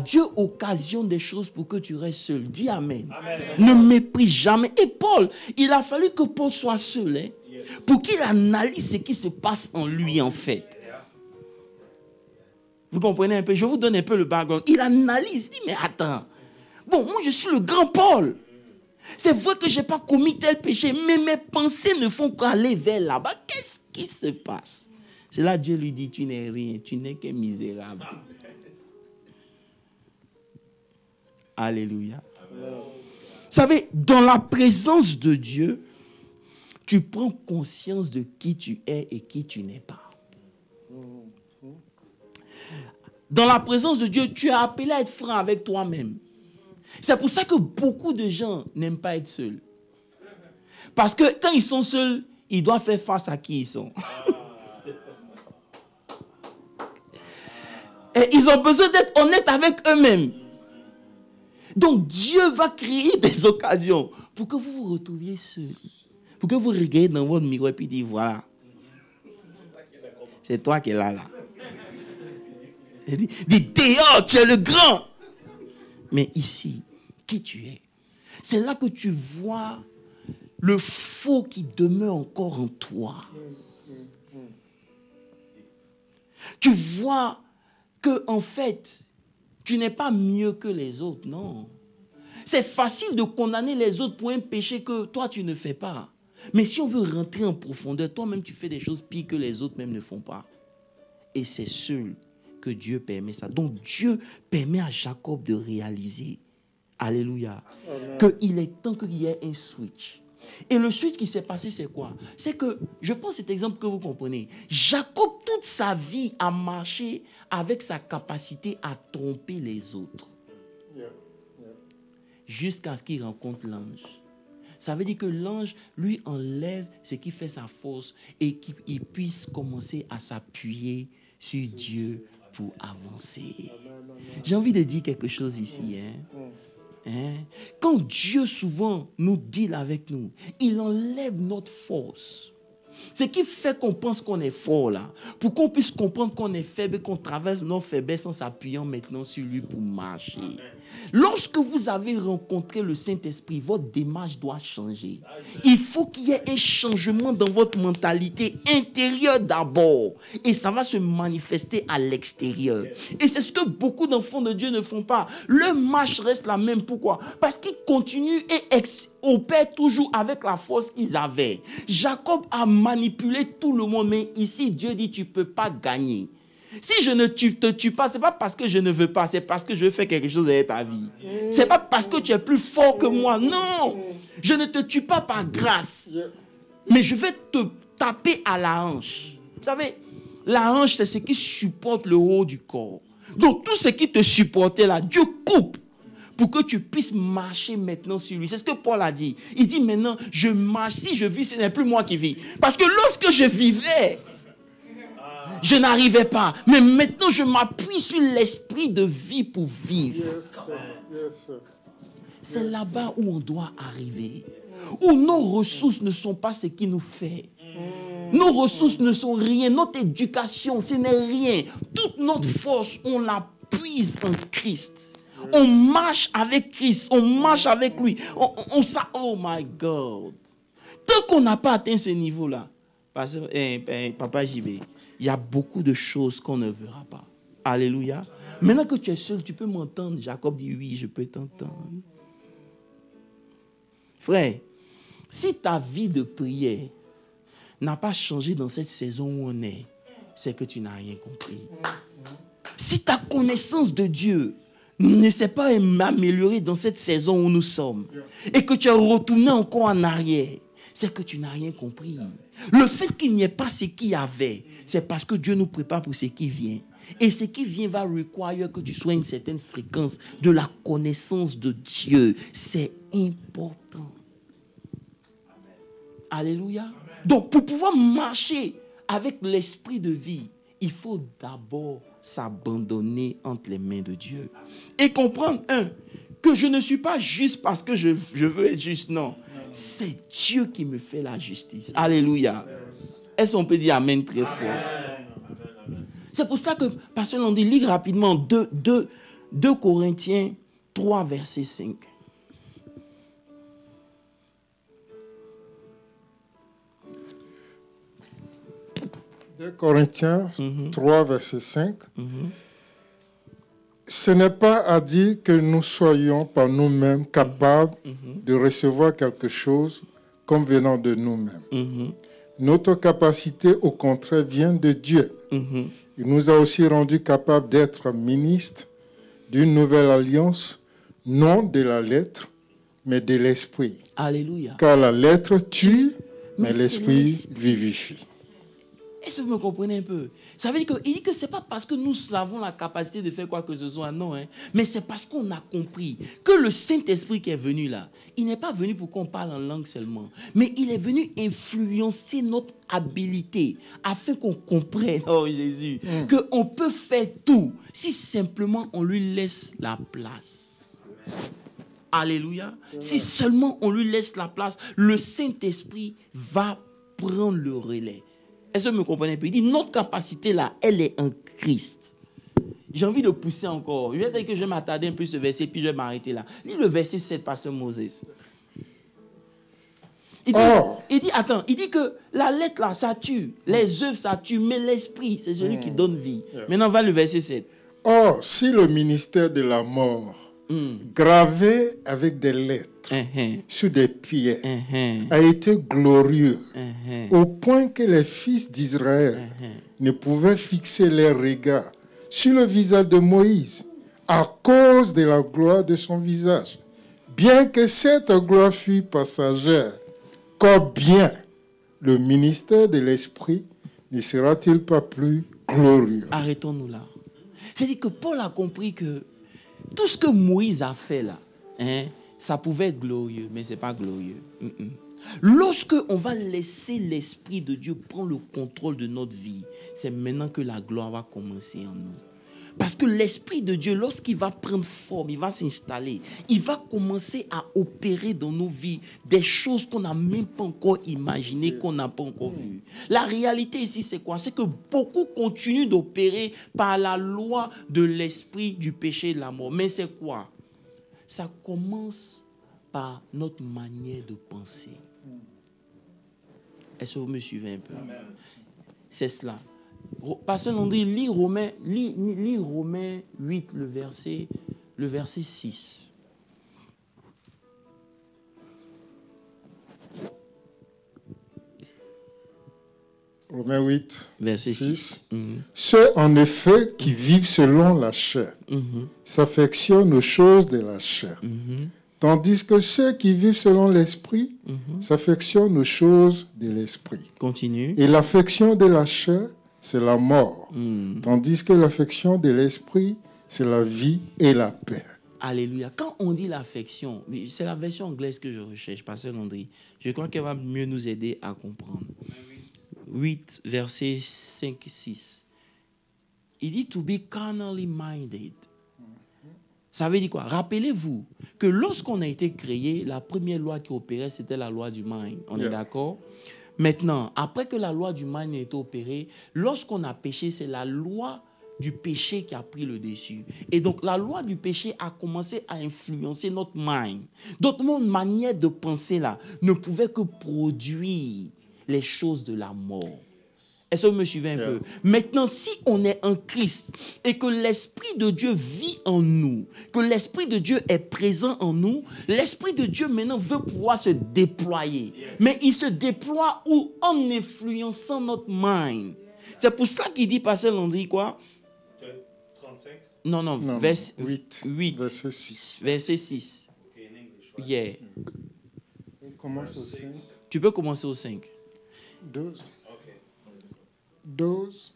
Dieu occasionne des choses pour que tu restes seul. Dis Amen. Amen. Ne méprise jamais. Et Paul, il a fallu que Paul soit seul pour qu'il analyse ce qui se passe en lui en fait. Vous comprenez un peu? Je vous donne un peu le background. Il analyse, il dit mais attends. Bon, moi je suis le grand Paul. C'est vrai que je n'ai pas commis tel péché, mais mes pensées ne font qu'aller vers là-bas. Qu'est-ce qui se passe? C'est là que Dieu lui dit, tu n'es rien, tu n'es qu'un misérable. Alléluia. Amen. Vous savez, dans la présence de Dieu, tu prends conscience de qui tu es et qui tu n'es pas. Dans la présence de Dieu, tu es appelé à être franc avec toi-même. C'est pour ça que beaucoup de gens n'aiment pas être seuls. Parce que quand ils sont seuls, ils doivent faire face à qui ils sont. Et ils ont besoin d'être honnêtes avec eux-mêmes. Donc Dieu va créer des occasions pour que vous vous retrouviez seuls. Pour que vous regardiez dans votre miroir et puis dites, voilà. C'est toi qui es là. Dis, dehors, tu es le grand. Mais ici, qui tu es? C'est là que tu vois le faux qui demeure encore en toi. Tu vois que, en fait, tu n'es pas mieux que les autres, non. C'est facile de condamner les autres pour un péché que toi, tu ne fais pas. Mais si on veut rentrer en profondeur, toi-même, tu fais des choses pires que les autres même ne font pas. Et c'est seul que Dieu permet ça. Donc, Dieu permet à Jacob de réaliser, alléluia, qu'il est temps qu'il y ait un switch. Et le switch qui s'est passé, c'est quoi? C'est que, je prends cet exemple que vous comprenez. Jacob, toute sa vie, a marché avec sa capacité à tromper les autres. Jusqu'à ce qu'il rencontre l'ange. Ça veut dire que l'ange lui enlève ce qui fait sa force et qu'il puisse commencer à s'appuyer sur Dieu pour avancer. J'ai envie de dire quelque chose ici. Quand Dieu souvent nous deal avec nous, il enlève notre force. Ce qui fait qu'on pense qu'on est fort là, pour qu'on puisse comprendre qu'on est faible et qu'on traverse nos faiblesses en s'appuyant maintenant sur lui pour marcher. Lorsque vous avez rencontré le Saint-Esprit, votre démarche doit changer. Il faut qu'il y ait un changement dans votre mentalité intérieure d'abord. Et ça va se manifester à l'extérieur. Et c'est ce que beaucoup d'enfants de Dieu ne font pas. Leur marche reste la même. Pourquoi? Parce qu'ils continuent et opèrent toujours avec la force qu'ils avaient. Jacob a manipulé tout le monde, mais ici, Dieu dit, tu ne peux pas gagner. Si je ne te tue pas, ce n'est pas parce que je ne veux pas, c'est parce que je veux faire quelque chose avec ta vie. Ce n'est pas parce que tu es plus fort que moi. Non, je ne te tue pas par grâce. Mais je vais te taper à la hanche. Vous savez, la hanche, c'est ce qui supporte le haut du corps. Donc, tout ce qui te supportait là, Dieu coupe pour que tu puisses marcher maintenant sur lui. C'est ce que Paul a dit. Il dit maintenant, je marche. Si je vis, ce n'est plus moi qui vis. Parce que lorsque je vivais, je n'arrivais pas. Mais maintenant, je m'appuie sur l'esprit de vie pour vivre. C'est là-bas où on doit arriver. Où nos ressources ne sont pas ce qui nous fait. Nos ressources ne sont rien. Notre éducation, ce n'est rien. Toute notre force, on la puise en Christ. On marche avec Christ. On marche avec lui. Oh my God. Tant qu'on n'a pas atteint ce niveau-là, Papa JB, il y a beaucoup de choses qu'on ne verra pas. Alléluia. Maintenant que tu es seul, tu peux m'entendre. Jacob dit oui, je peux t'entendre. Frère, si ta vie de prière n'a pas changé dans cette saison où on est, c'est que tu n'as rien compris. Si ta connaissance de Dieu ne s'est pas améliorée dans cette saison où nous sommes et que tu es retourné encore en arrière, c'est que tu n'as rien compris. Le fait qu'il n'y ait pas ce qu'il y avait, c'est parce que Dieu nous prépare pour ce qui vient. Et ce qui vient va requérir que tu sois à une certaine fréquence de la connaissance de Dieu. C'est important. Alléluia. Amen. Donc, pour pouvoir marcher avec l'esprit de vie, il faut d'abord s'abandonner entre les mains de Dieu. Et comprendre, que je ne suis pas juste parce que je veux être juste. Non. C'est Dieu qui me fait la justice. Alléluia. Est-ce qu'on peut dire Amen très fort? C'est pour ça que, Pasteur Landy, lit rapidement 2 Corinthiens 3, verset 5. 2 Corinthiens 3, verset 5. Ce n'est pas à dire que nous soyons par nous-mêmes capables de recevoir quelque chose comme venant de nous-mêmes. Notre capacité, au contraire, vient de Dieu. Il nous a aussi rendus capables d'être ministres d'une nouvelle alliance, non de la lettre, mais de l'esprit. Alléluia. Car la lettre tue, mais l'esprit vivifie. Est-ce que vous me comprenez un peu? Ça veut dire qu'il dit que ce n'est pas parce que nous avons la capacité de faire quoi que ce soit, non. Mais c'est parce qu'on a compris que le Saint-Esprit qui est venu là, il n'est pas venu pour qu'on parle en langue seulement, mais il est venu influencer notre habilité afin qu'on comprenne, oh Jésus, qu'on peut faire tout si simplement on lui laisse la place. Alléluia. Si seulement on lui laisse la place, le Saint-Esprit va prendre le relais. Est-ce que vous me comprenez un peu? Il dit, notre capacité là, elle est en Christ. J'ai envie de pousser encore. Je vais dire que je vais m'attarder un peu sur ce verset, puis je vais m'arrêter là. Lis le verset 7, Pasteur Moses. Il dit que la lettre là, ça tue. Les œuvres, ça tue. Mais l'esprit, c'est celui qui donne vie. Maintenant, on va le verset 7. Or, si le ministère de la mort, gravé avec des lettres sur des pierres, a été glorieux au point que les fils d'Israël ne pouvaient fixer leurs regards sur le visage de Moïse à cause de la gloire de son visage. Bien que cette gloire fût passagère, combien le ministère de l'Esprit ne sera-t-il pas plus glorieux? Arrêtons-nous là. C'est-à-dire que Paul a compris que tout ce que Moïse a fait là, ça pouvait être glorieux, mais ce n'est pas glorieux. Lorsque on va laisser l'Esprit de Dieu prendre le contrôle de notre vie, c'est maintenant que la gloire va commencer en nous. Parce que l'Esprit de Dieu, lorsqu'il va prendre forme, il va s'installer, il va commencer à opérer dans nos vies des choses qu'on n'a même pas encore imaginées, qu'on n'a pas encore vues. La réalité ici, c'est quoi? C'est que beaucoup continuent d'opérer par la loi de l'esprit, du péché et de la mort. Mais c'est quoi? Ça commence par notre manière de penser. Est-ce que vous me suivez un peu? C'est cela. Pasteur Landry, lis Romains 8, le verset 6. Romains 8, verset 6. 6. Ceux en effet qui vivent selon la chair s'affectionnent aux choses de la chair. Tandis que ceux qui vivent selon l'esprit s'affectionnent aux choses de l'esprit. Continue. Et l'affection de la chair, c'est la mort. Tandis que l'affection de l'esprit, c'est la vie et la paix. Alléluia. Quand on dit l'affection, c'est la version anglaise que je recherche, Pasteur Landry. Je crois qu'elle va mieux nous aider à comprendre. 8, verset 5 et 6. Il dit to be carnally minded. Ça veut dire quoi? Rappelez-vous que lorsqu'on a été créé, la première loi qui opérait, c'était la loi du mind. On est d'accord? Maintenant, après que la loi du mind a été opérée, lorsqu'on a péché, c'est la loi du péché qui a pris le dessus. Et donc, la loi du péché a commencé à influencer notre mind. Donc, notre manière de penser là ne pouvait que produire les choses de la mort. Est-ce que vous me suivez un peu? Maintenant, si on est en Christ et que l'Esprit de Dieu vit en nous, que l'Esprit de Dieu est présent en nous, l'Esprit de Dieu maintenant veut pouvoir se déployer. Mais il se déploie où? En influençant notre mind. C'est pour cela qu'il dit, Pasteur Landry, quoi? 35? Non, verset 8. Verset 6. Verset 6. Yeah. On commence au 5. Tu peux commencer au 5. 12. 12.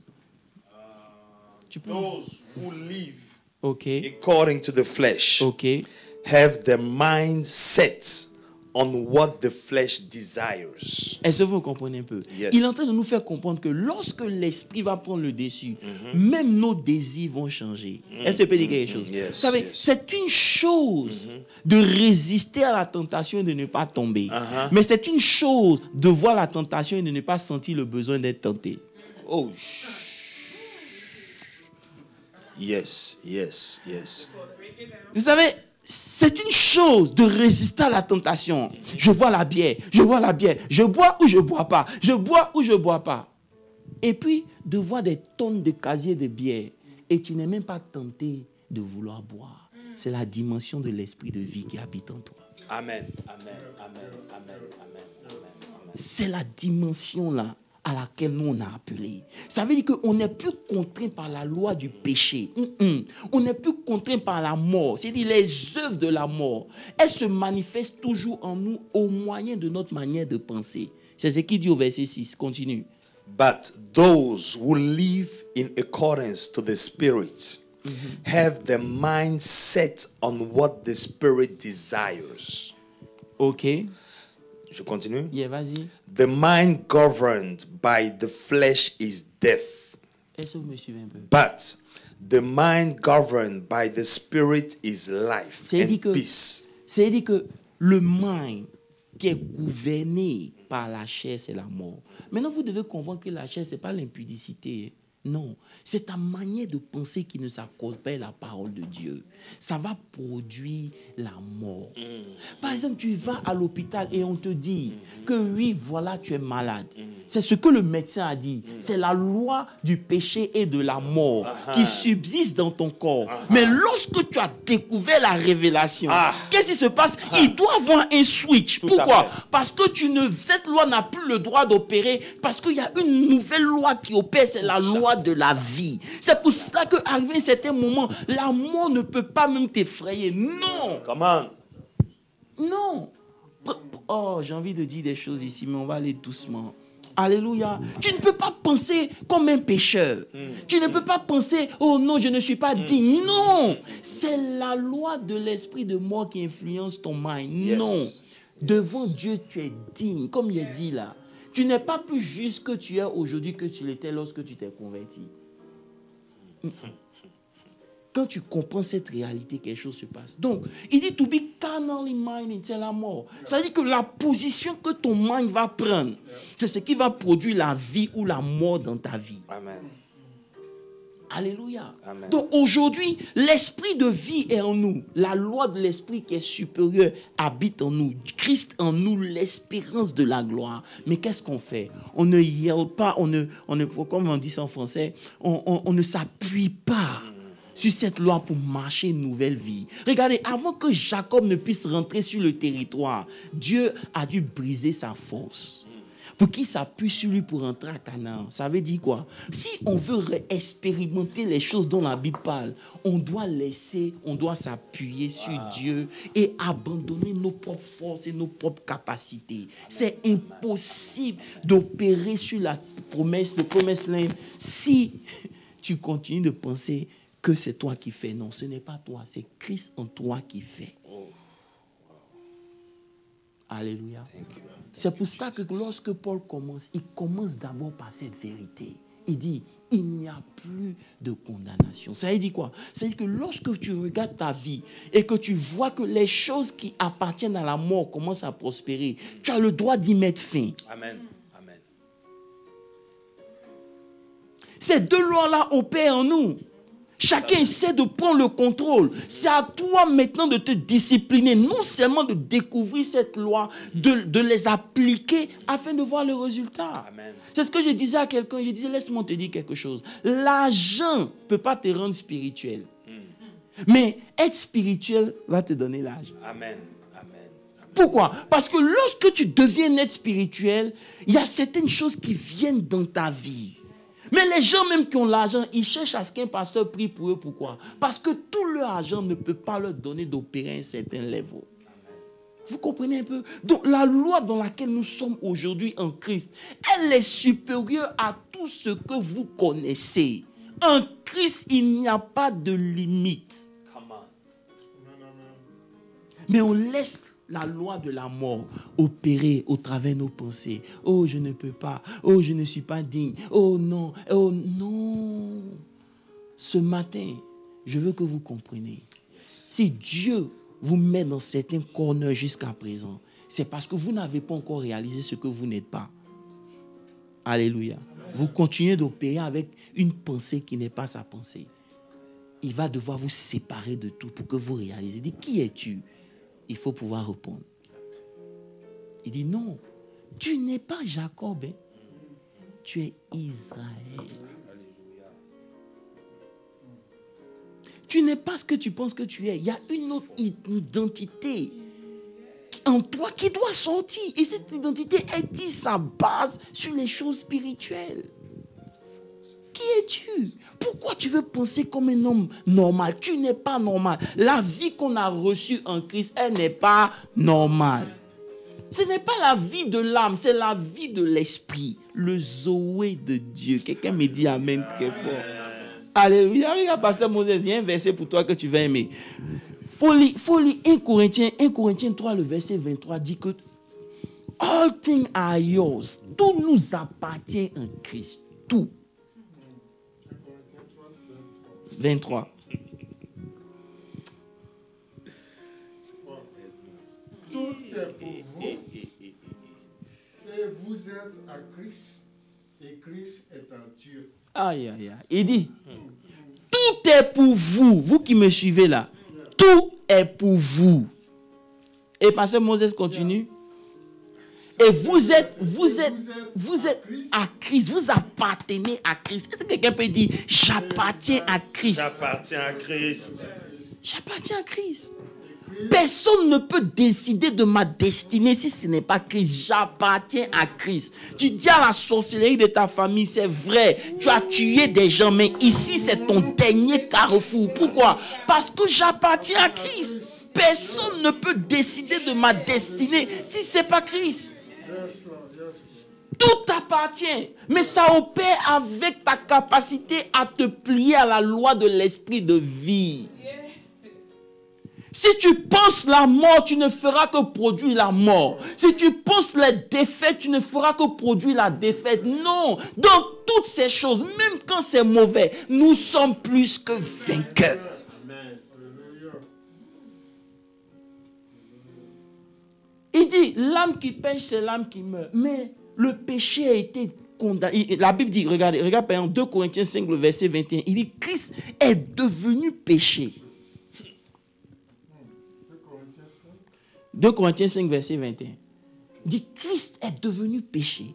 Tu peux. Those who live OK. according to the flesh OK. have their mind set on what the flesh desires. Est-ce que vous comprenez un peu? Yes. Il est en train de nous faire comprendre que lorsque l'esprit va prendre le dessus, même nos désirs vont changer. Est-ce que je peux dire quelque chose? Yes, Vous savez, yes. c'est une chose de résister à la tentation et de ne pas tomber. Mais c'est une chose de voir la tentation et de ne pas sentir le besoin d'être tenté. Oh, yes, yes, yes. Vous savez, c'est une chose de résister à la tentation. Je vois la bière, je bois ou je bois pas, je bois ou je bois pas. Et puis, de voir des tonnes de casiers de bière et tu n'es même pas tenté de vouloir boire. C'est la dimension de l'esprit de vie qui habite en toi. Amen, amen, amen, amen, amen, amen, amen. C'est la dimension là à laquelle nous on a appelé. Ça veut dire qu'on n'est plus contraint par la loi du péché. On n'est plus contraint par la mort. C'est-à-dire les œuvres de la mort. Elles se manifestent toujours en nous au moyen de notre manière de penser. C'est ce qu'il dit au verset 6. Continue. But those who live in accordance to the Spirit have their mind set on what the Spirit desires. OK. Je continue. Yeah, vas-y. The mind governed by the flesh is death, Est-ce que vous me suivez un peu? but the mind governed by the Spirit is life C'est-à-dire and que, peace. c'est-à-dire que le mind qui est gouverné par la chair, c'est la mort. Maintenant, vous devez comprendre que la chair, ce n'est pas l'impudicité. Non, c'est ta manière de penser qui ne s'accorde pas à la parole de Dieu. Ça va produire la mort. Par exemple, tu vas à l'hôpital et on te dit que oui, voilà, tu es malade. C'est ce que le médecin a dit. C'est la loi du péché et de la mort qui subsiste dans ton corps. Mais lorsque tu as découvert la révélation, qu'est-ce qui se passe? Il doit avoir un switch. Tout Pourquoi? à fait. Parce que cette loi n'a plus le droit d'opérer, parce qu'il y a une nouvelle loi qui opère, c'est la loi de la vie. C'est pour cela qu'arrivé à un certain moment, la mort ne peut pas même t'effrayer. Non! Come on. Non! Oh, j'ai envie de dire des choses ici, mais on va aller doucement. Alléluia. Tu ne peux pas penser comme un pécheur. Tu ne peux pas penser, oh non, je ne suis pas digne. Non! C'est la loi de l'esprit de mort qui influence ton mind. Yes. Non! Devant Dieu, tu es digne, comme il est dit là. Tu n'es pas plus juste que tu es aujourd'hui que tu l'étais lorsque tu t'es converti. quand tu comprends cette réalité, quelque chose se passe. Donc, il dit to be carnally minded, c'est la mort. Ça veut dire que la position que ton mind va prendre, c'est ce qui va produire la vie ou la mort dans ta vie. Amen. Alléluia. Amen. Donc aujourd'hui, l'esprit de vie est en nous. La loi de l'esprit qui est supérieure habite en nous. Christ en nous, l'espérance de la gloire. Mais qu'est-ce qu'on fait? On ne yelle pas, on ne, comme on dit ça en français, on ne s'appuie pas sur cette loi pour marcher une nouvelle vie. Regardez, avant que Jacob ne puisse rentrer sur le territoire, Dieu a dû briser sa force pour qu'il s'appuie sur lui pour rentrer à Canaan. Ça veut dire quoi? Si on veut expérimenter les choses dont la Bible parle, on doit s'appuyer sur Dieu et abandonner nos propres forces et nos propres capacités. C'est impossible d'opérer sur la promesse, le promised land, si tu continues de penser que c'est toi qui fais. Non, ce n'est pas toi, c'est Christ en toi qui fait. Alléluia. C'est pour ça que lorsque Paul commence, il commence d'abord par cette vérité. Il dit, il n'y a plus de condamnation. Ça veut dire quoi? Ça veut dire que lorsque tu regardes ta vie et que tu vois que les choses qui appartiennent à la mort commencent à prospérer, tu as le droit d'y mettre fin. Amen. Amen. Ces deux lois-là opèrent en nous. Chacun essaie de prendre le contrôle. C'est à toi maintenant de te discipliner, non seulement de découvrir cette loi, de les appliquer afin de voir le résultat. Amen. C'est ce que je disais à quelqu'un. Je disais, laisse-moi te dire quelque chose. L'argent ne peut pas te rendre spirituel. Mais être spirituel va te donner l'argent. Amen. Amen. Pourquoi? Parce que lorsque tu deviens être spirituel, il y a certaines choses qui viennent dans ta vie. Mais les gens même qui ont l'argent, ils cherchent à ce qu'un pasteur prie pour eux. Pourquoi? Parce que tout leur argent ne peut pas leur donner d'opérer un certain level. Vous comprenez un peu? Donc la loi dans laquelle nous sommes aujourd'hui en Christ, elle est supérieure à tout ce que vous connaissez. En Christ, il n'y a pas de limite. Come on. Mais on laisse la loi de la mort opérer au travers de nos pensées. Oh, je ne peux pas. Oh, je ne suis pas digne. Oh non. Oh non. Ce matin, je veux que vous compreniez. Si Dieu vous met dans certains corners jusqu'à présent, c'est parce que vous n'avez pas encore réalisé ce que vous n'êtes pas. Alléluia. Vous continuez d'opérer avec une pensée qui n'est pas sa pensée. Il va devoir vous séparer de tout pour que vous réalisez. Il dit, qui es-tu? Il faut pouvoir répondre. Il dit non, tu n'es pas Jacob, hein? Tu es Israël. Tu n'es pas ce que tu penses que tu es. Il y a une autre identité en toi qui doit sortir. Et cette identité est sa base sur les choses spirituelles. Qui es-tu? Pourquoi tu veux penser comme un homme normal? Tu n'es pas normal. La vie qu'on a reçue en Christ, elle n'est pas normale. Ce n'est pas la vie de l'âme, c'est la vie de l'esprit. Le Zoé de Dieu. Quelqu'un me dit Amen très fort. Alléluia. Regarde, pasteur Moses, il y a un verset pour toi que tu vas aimer. Faut lire 1 Corinthiens 3, le verset 23 dit que all things are yours. Tout nous appartient en Christ. Tout. 23. Tout est pour vous et vous êtes à Christ et Christ est en Dieu. Aïe, aïe, aïe. Il dit, tout est pour vous. Vous qui me suivez là, tout est pour vous. Et pasteur Moses continue. Et vous êtes à Christ. Vous appartenez à Christ. Est-ce que quelqu'un peut dire, j'appartiens à Christ? J'appartiens à Christ. J'appartiens à Christ. Personne ne peut décider de ma destinée si ce n'est pas Christ. J'appartiens à Christ. Tu dis à la sorcellerie de ta famille, c'est vrai, tu as tué des gens, mais ici c'est ton dernier carrefour. Pourquoi? Parce que j'appartiens à Christ. Personne ne peut décider de ma destinée si ce n'est pas Christ. Tout t'appartient, mais ça opère avec ta capacité à te plier à la loi de l'esprit de vie. Si tu penses la mort, tu ne feras que produire la mort. Si tu penses les défaites, tu ne feras que produire la défaite. Non, dans toutes ces choses, même quand c'est mauvais, nous sommes plus que vainqueurs. Il dit, l'âme qui pêche, c'est l'âme qui meurt. Mais le péché a été condamné. La Bible dit, regarde par exemple 2 Corinthiens 5, le verset 21. Il dit, Christ est devenu péché. 2 Corinthiens 5, verset 21. Il dit, Christ est devenu péché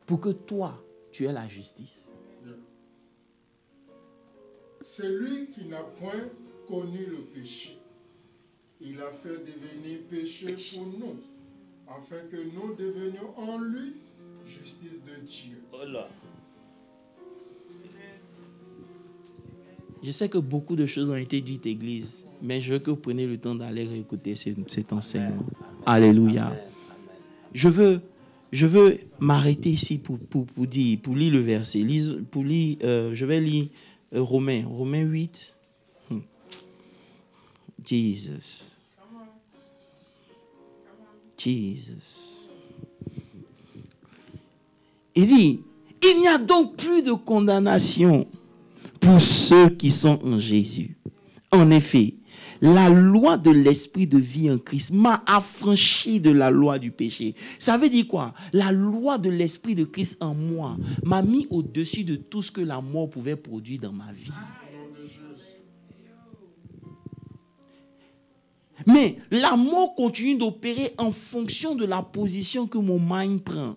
pour que toi, tu aies la justice. C'est lui qui n'a point connu le péché. Il a fait devenir péché pour nous, afin que nous devenions en lui justice de Dieu. Voilà. Je sais que beaucoup de choses ont été dites, Église, mais je veux que vous preniez le temps d'aller réécouter cet enseignement. Amen. Alléluia. Amen. Amen. Je veux m'arrêter ici pour lire le verset. Je vais lire Romains 8. Jesus. Il dit, il n'y a donc plus de condamnation pour ceux qui sont en Jésus. En effet, la loi de l'esprit de vie en Christ m'a affranchi de la loi du péché. Ça veut dire quoi? La loi de l'esprit de Christ en moi m'a mis au-dessus de tout ce que la mort pouvait produire dans ma vie. Mais la mort continue d'opérer en fonction de la position que mon mind prend.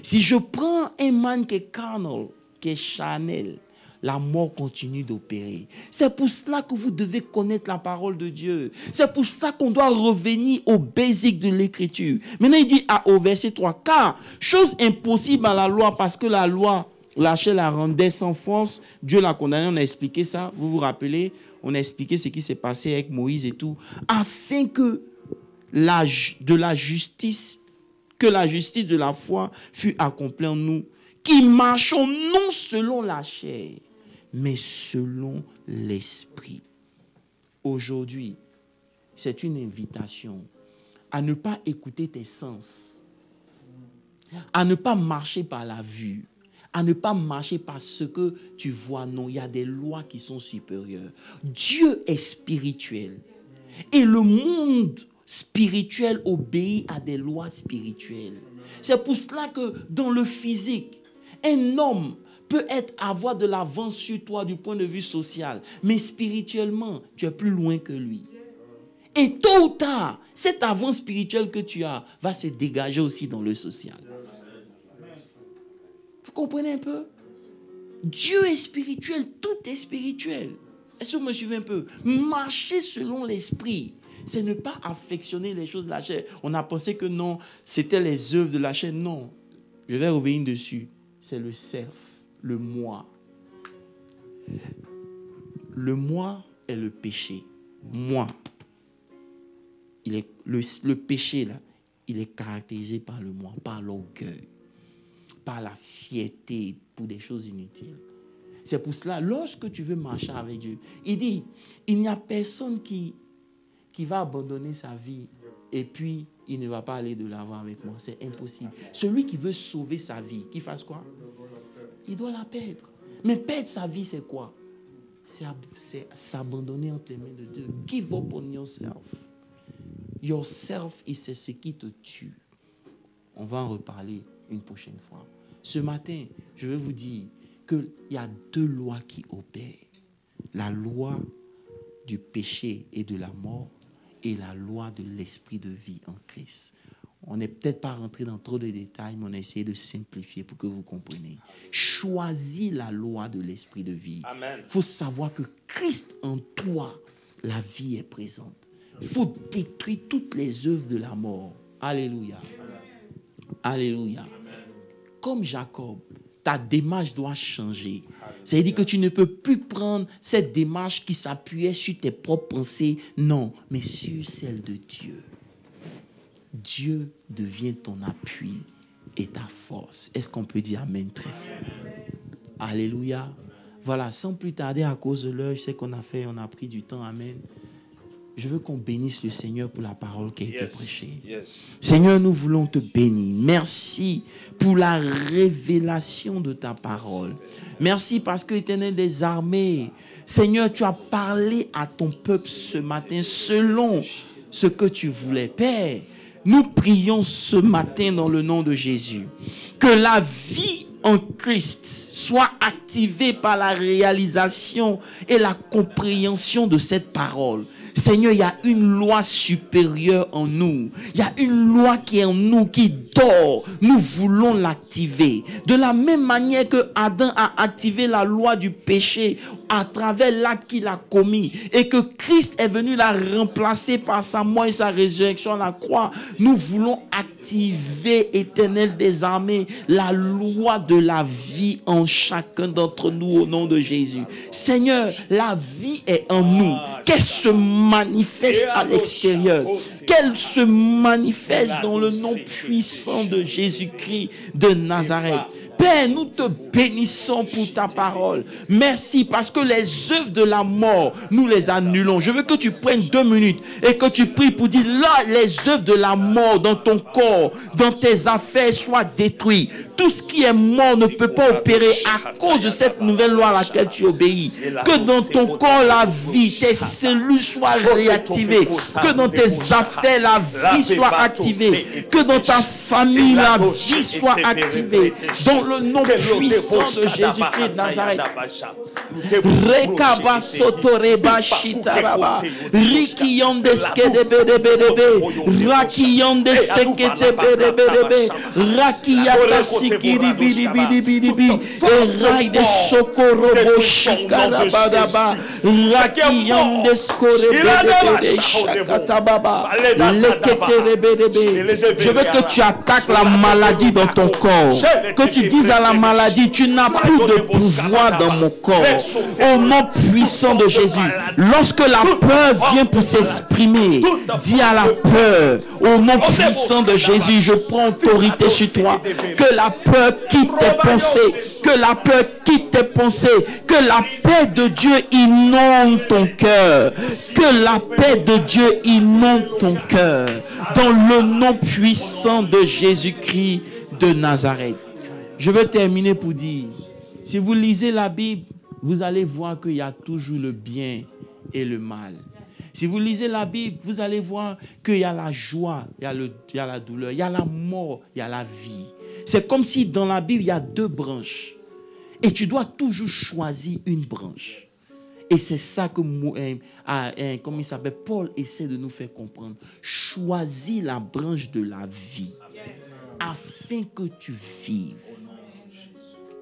Si je prends un mind qui est carnal, qui est charnel, la mort continue d'opérer. C'est pour cela que vous devez connaître la parole de Dieu. C'est pour cela qu'on doit revenir au basic de l'écriture. Maintenant, il dit au verset 3, car chose impossible à la loi, parce que la loi, la chair la rendait sans force, Dieu l'a condamné, on a expliqué ça, vous vous rappelez, on a expliqué ce qui s'est passé avec Moïse et tout, afin que la justice de la foi fût accomplie en nous, qui marchons non selon la chair, mais selon l'esprit. Aujourd'hui, c'est une invitation à ne pas écouter tes sens, à ne pas marcher par la vue, à ne pas marcher par ce que tu vois. Non, il y a des lois qui sont supérieures. Dieu est spirituel. Et le monde spirituel obéit à des lois spirituelles. C'est pour cela que dans le physique, un homme peut avoir de l'avance sur toi du point de vue social, mais spirituellement, tu es plus loin que lui. Et tôt ou tard, cette avance spirituelle que tu as va se dégager aussi dans le social. Vous comprenez un peu? Dieu est spirituel, tout est spirituel. Est-ce que vous me suivez un peu? Marcher selon l'esprit, c'est ne pas affectionner les choses de la chair. On a pensé que non, c'était les œuvres de la chair. Non, je vais revenir dessus. C'est le self, le moi. Le moi est le péché. Moi. Le péché, là, il est caractérisé par le moi, par l'orgueil, par la fierté pour des choses inutiles. C'est pour cela, lorsque tu veux marcher avec Dieu, il dit, il n'y a personne qui va abandonner sa vie et puis il ne va pas aller de l'avant avec moi. C'est impossible. Celui qui veut sauver sa vie, qu'il fasse quoi? Il doit la perdre. Mais perdre sa vie, c'est quoi? C'est s'abandonner entre les mains de Dieu. Give up on yourself. Yourself, c'est ce qui te tue. On va en reparler une prochaine fois. Ce matin, je vais vous dire qu'il y a 2 lois qui opèrent. La loi du péché et de la mort et la loi de l'esprit de vie en Christ. On n'est peut-être pas rentré dans trop de détails, mais on a essayé de simplifier pour que vous compreniez. Choisis la loi de l'esprit de vie. Il faut savoir que Christ en toi, la vie est présente. Il faut détruire toutes les œuvres de la mort. Alléluia. Alléluia. Comme Jacob, ta démarche doit changer. C'est-à-dire que tu ne peux plus prendre cette démarche qui s'appuyait sur tes propres pensées. Non, mais sur celle de Dieu. Dieu devient ton appui et ta force. Est-ce qu'on peut dire Amen très fort? Alléluia. Voilà, sans plus tarder, à cause de l'heure, je sais qu'on a pris du temps. Amen. Je veux qu'on bénisse le Seigneur pour la parole qui a été prêchée. Seigneur, nous voulons te bénir. Merci pour la révélation de ta parole. Merci parce que, Éternel des armées, Seigneur, tu as parlé à ton peuple ce matin selon ce que tu voulais. Père, nous prions ce matin dans le nom de Jésus. Que la vie en Christ soit activée par la réalisation et la compréhension de cette parole. Seigneur, il y a une loi supérieure en nous. Il y a une loi qui est en nous, qui dort. Nous voulons l'activer. De la même manière que Adam a activé la loi du péché à travers l'acte qu'il a commis et que Christ est venu la remplacer par sa mort et sa résurrection à la croix, nous voulons activer, Éternel des armées, la loi de la vie en chacun d'entre nous au nom de Jésus. Seigneur, la vie est en nous. Qu'elle se manifeste à l'extérieur, qu'elle se manifeste dans le nom puissant de Jésus-Christ de Nazareth. Père, nous te bénissons pour ta parole. Merci parce que les œuvres de la mort, nous les annulons. Je veux que tu prennes 2 minutes et que tu pries pour dire, là, les œuvres de la mort dans ton corps, dans tes affaires soient détruites. Tout ce qui est mort ne peut pas opérer à cause de cette nouvelle loi à laquelle tu obéis. Que dans ton corps, la vie, tes cellules soient réactivées. Que dans tes affaires, la vie soit activée. Que dans ta famille, la vie soit activée. Dans le nom puissant de Jésus-Christ de Nazareth. Rekaba sotoreba shitaraba. Rikiyonde skedebedebedebe. Rakiyonde seketebedebedebe. Rakiyata sikiribidibidibidi. Eraide sokorobo shikarabadaba. Rakiyonde skorebedebede shakatababa. Leketerebedebe. Je veux que tu attaques la maladie dans ton corps. Que tu dises à la maladie, tu n'as plus de pouvoir dans mon corps. Au nom puissant de Jésus. Lorsque la peur vient pour s'exprimer, dis à la peur, au nom puissant de Jésus, je prends autorité sur toi. Que la peur quitte tes pensées. Que la peur quitte tes pensées. Que la paix de Dieu inonde ton cœur. Que la paix de Dieu inonde ton cœur. Dans le nom puissant de Jésus-Christ de Nazareth. Je veux terminer pour dire, si vous lisez la Bible, vous allez voir qu'il y a toujours le bien et le mal. Si vous lisez la Bible, vous allez voir qu'il y a la joie, il y a la douleur, il y a la mort, il y a la vie. C'est comme si dans la Bible, il y a 2 branches. Et tu dois toujours choisir une branche. Et c'est ça que comme il s'appelle, Paul essaie de nous faire comprendre. Choisis la branche de la vie afin que tu vives.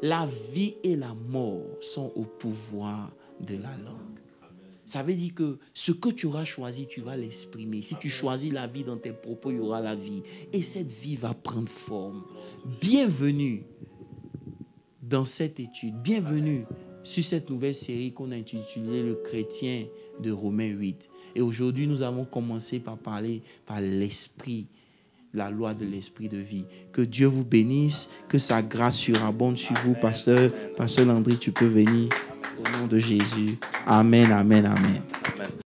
La vie et la mort sont au pouvoir de la langue. Ça veut dire que ce que tu auras choisi, tu vas l'exprimer. Si tu choisis la vie dans tes propos, il y aura la vie. Et cette vie va prendre forme. Bienvenue dans cette étude. Bienvenue sur cette nouvelle série qu'on a intitulée Le chrétien de Romains 8. Et aujourd'hui, nous avons commencé par parler par l'esprit, la loi de l'esprit de vie. Que Dieu vous bénisse, que sa grâce surabonde sur vous, pasteur. Pasteur Landry, tu peux venir au nom de Jésus. Amen, amen, amen.